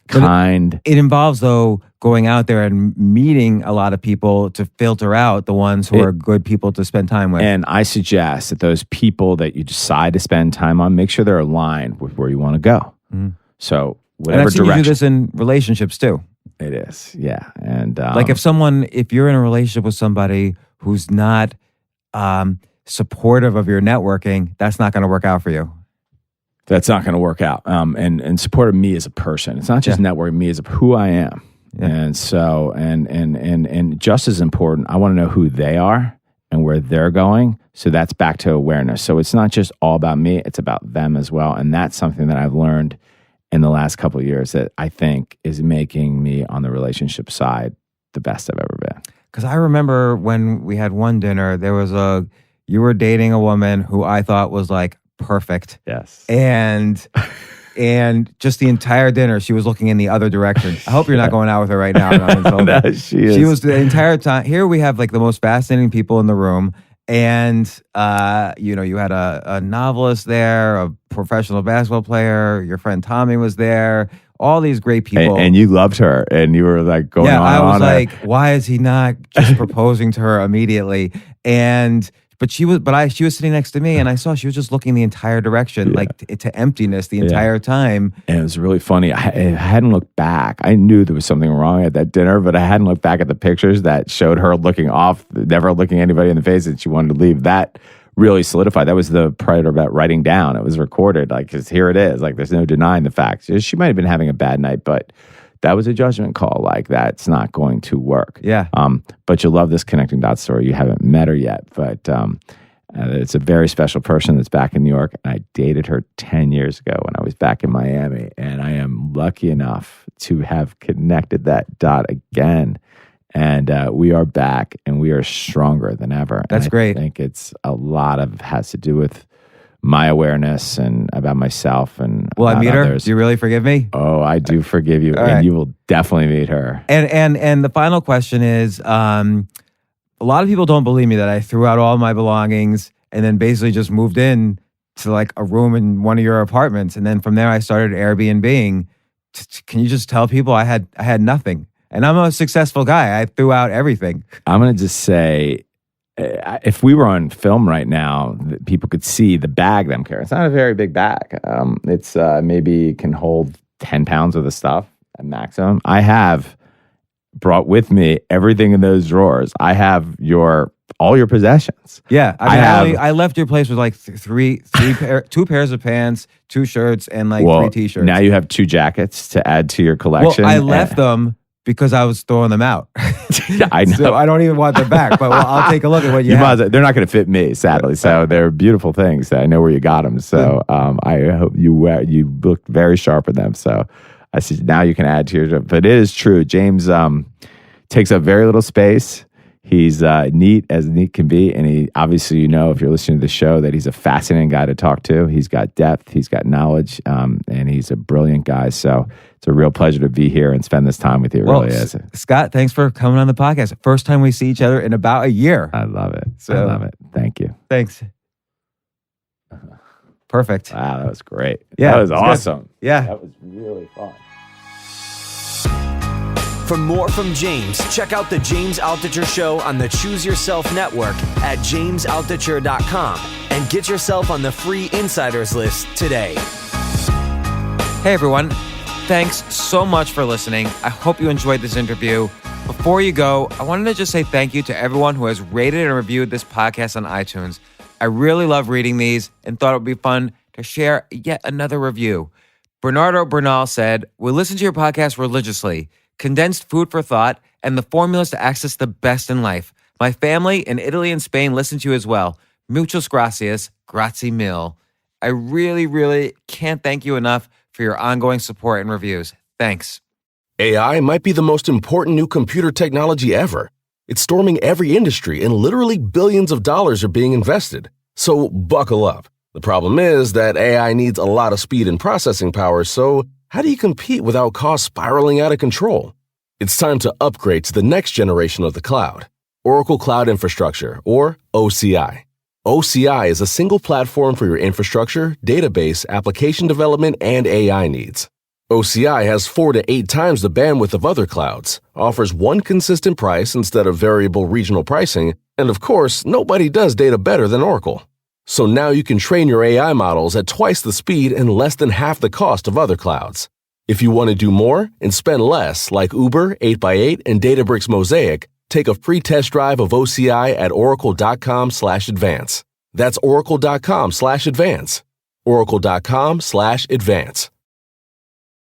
kind. It involves, though, going out there and meeting a lot of people to filter out the ones who are good people to spend time with. And I suggest that those people that you decide to spend time on, make sure they're aligned with where you want to go. So whatever and I've seen direction. you do this in relationships too. It is, yeah. And like if you're in a relationship with somebody who's not supportive of your networking, that's not going to work out for you. That's not going to work out. And support of me as a person. It's not just networking me as who I am. Yeah. And so, and just as important, I want to know who they are and where they're going. So that's back to awareness. So it's not just all about me, it's about them as well. And that's something that I've learned in the last couple of years that I think is making me on the relationship side the best I've ever been. Because I remember when we had one dinner, you were dating a woman who I thought was like perfect. Yes. And just the entire dinner, she was looking in the other direction. I hope you're not going out with her right now. No, she is. She was the entire time. Here we have like the most fascinating people in the room. And, you had a novelist there, a professional basketball player, your friend Tommy was there, all these great people. And you loved her, and you were like going on. Yeah, I was like, why is he not just proposing to her immediately? But she was sitting next to me, and I saw she was just looking the entire direction, like to emptiness the entire time. And it was really funny. I hadn't looked back. I knew there was something wrong at that dinner, but I hadn't looked back at the pictures that showed her looking off, never looking anybody in the face, and she wanted to leave. That really solidified. That was the part about writing down. It was recorded, like, because here it is. Like, there's no denying the facts. She might have been having a bad night, but that was a judgment call. Like, that's not going to work. Yeah. But you'll love this connecting dots story. You haven't met her yet, but it's a very special person that's back in New York. And I dated her 10 years ago when I was back in Miami. And I am lucky enough to have connected that dot again. And we are back and we are stronger than ever. That's great. I think it's a lot of has to do with my awareness and about myself and will I meet others. her? Do you really forgive me? Oh, I do forgive you. All and right. you will definitely meet her. And the final question is, a lot of people don't believe me that I threw out all my belongings and then basically just moved in to like a room in one of your apartments. And then from there I started Airbnb-ing. Can you just tell people I had nothing? And I'm a successful guy. I threw out everything. I'm going to just say, if we were on film right now, people could see the bag that I'm carrying. It's not a very big bag. It's maybe can hold 10 pounds worth of stuff at maximum. I have brought with me everything in those drawers. I have all your possessions. Yeah, I left your place with like two pairs of pants, 2 shirts, and like 3 t-shirts. Now you have 2 jackets to add to your collection. Well, I left them because I was throwing them out. I know. So I don't even want them back, but I'll take a look at what you have. They're not going to fit me, sadly. So they're beautiful things. I know where you got them. So I hope you looked very sharp in them. So I see now you can add to your. But it is true. James takes up very little space. He's neat as neat can be. And he obviously, if you're listening to the show, that he's a fascinating guy to talk to. He's got depth, he's got knowledge, and he's a brilliant guy. So it's a real pleasure to be here and spend this time with you. It really is. Scott, thanks for coming on the podcast. First time we see each other in about a year. I love it. I love it. Thank you. Thanks. Perfect. Wow, that was great. Yeah, that was awesome. Good. Yeah. That was really fun. For more from James, check out the James Altucher Show on the Choose Yourself Network at jamesaltucher.com and get yourself on the free insiders list today. Hey everyone, thanks so much for listening. I hope you enjoyed this interview. Before you go, I wanted to just say thank you to everyone who has rated and reviewed this podcast on iTunes. I really love reading these and thought it would be fun to share yet another review. Bernardo Bernal said, "We listen to your podcast religiously. Condensed food for thought, and the formulas to access the best in life. My family in Italy and Spain listen to you as well. Muchas gracias, grazie mille." I really, really can't thank you enough for your ongoing support and reviews. Thanks. AI might be the most important new computer technology ever. It's storming every industry, and literally billions of dollars are being invested. So buckle up. The problem is that AI needs a lot of speed and processing power, so how do you compete without costs spiraling out of control? It's time to upgrade to the next generation of the cloud, Oracle Cloud Infrastructure, or OCI. OCI is a single platform for your infrastructure, database, application development, and AI needs. OCI has 4 to 8 times the bandwidth of other clouds, offers one consistent price instead of variable regional pricing, and of course, nobody does data better than Oracle. So now you can train your AI models at twice the speed and less than half the cost of other clouds. If you want to do more and spend less, like Uber, 8x8, and Databricks Mosaic, take a free test drive of OCI at oracle.com/advance. That's oracle.com/advance. Oracle.com/advance.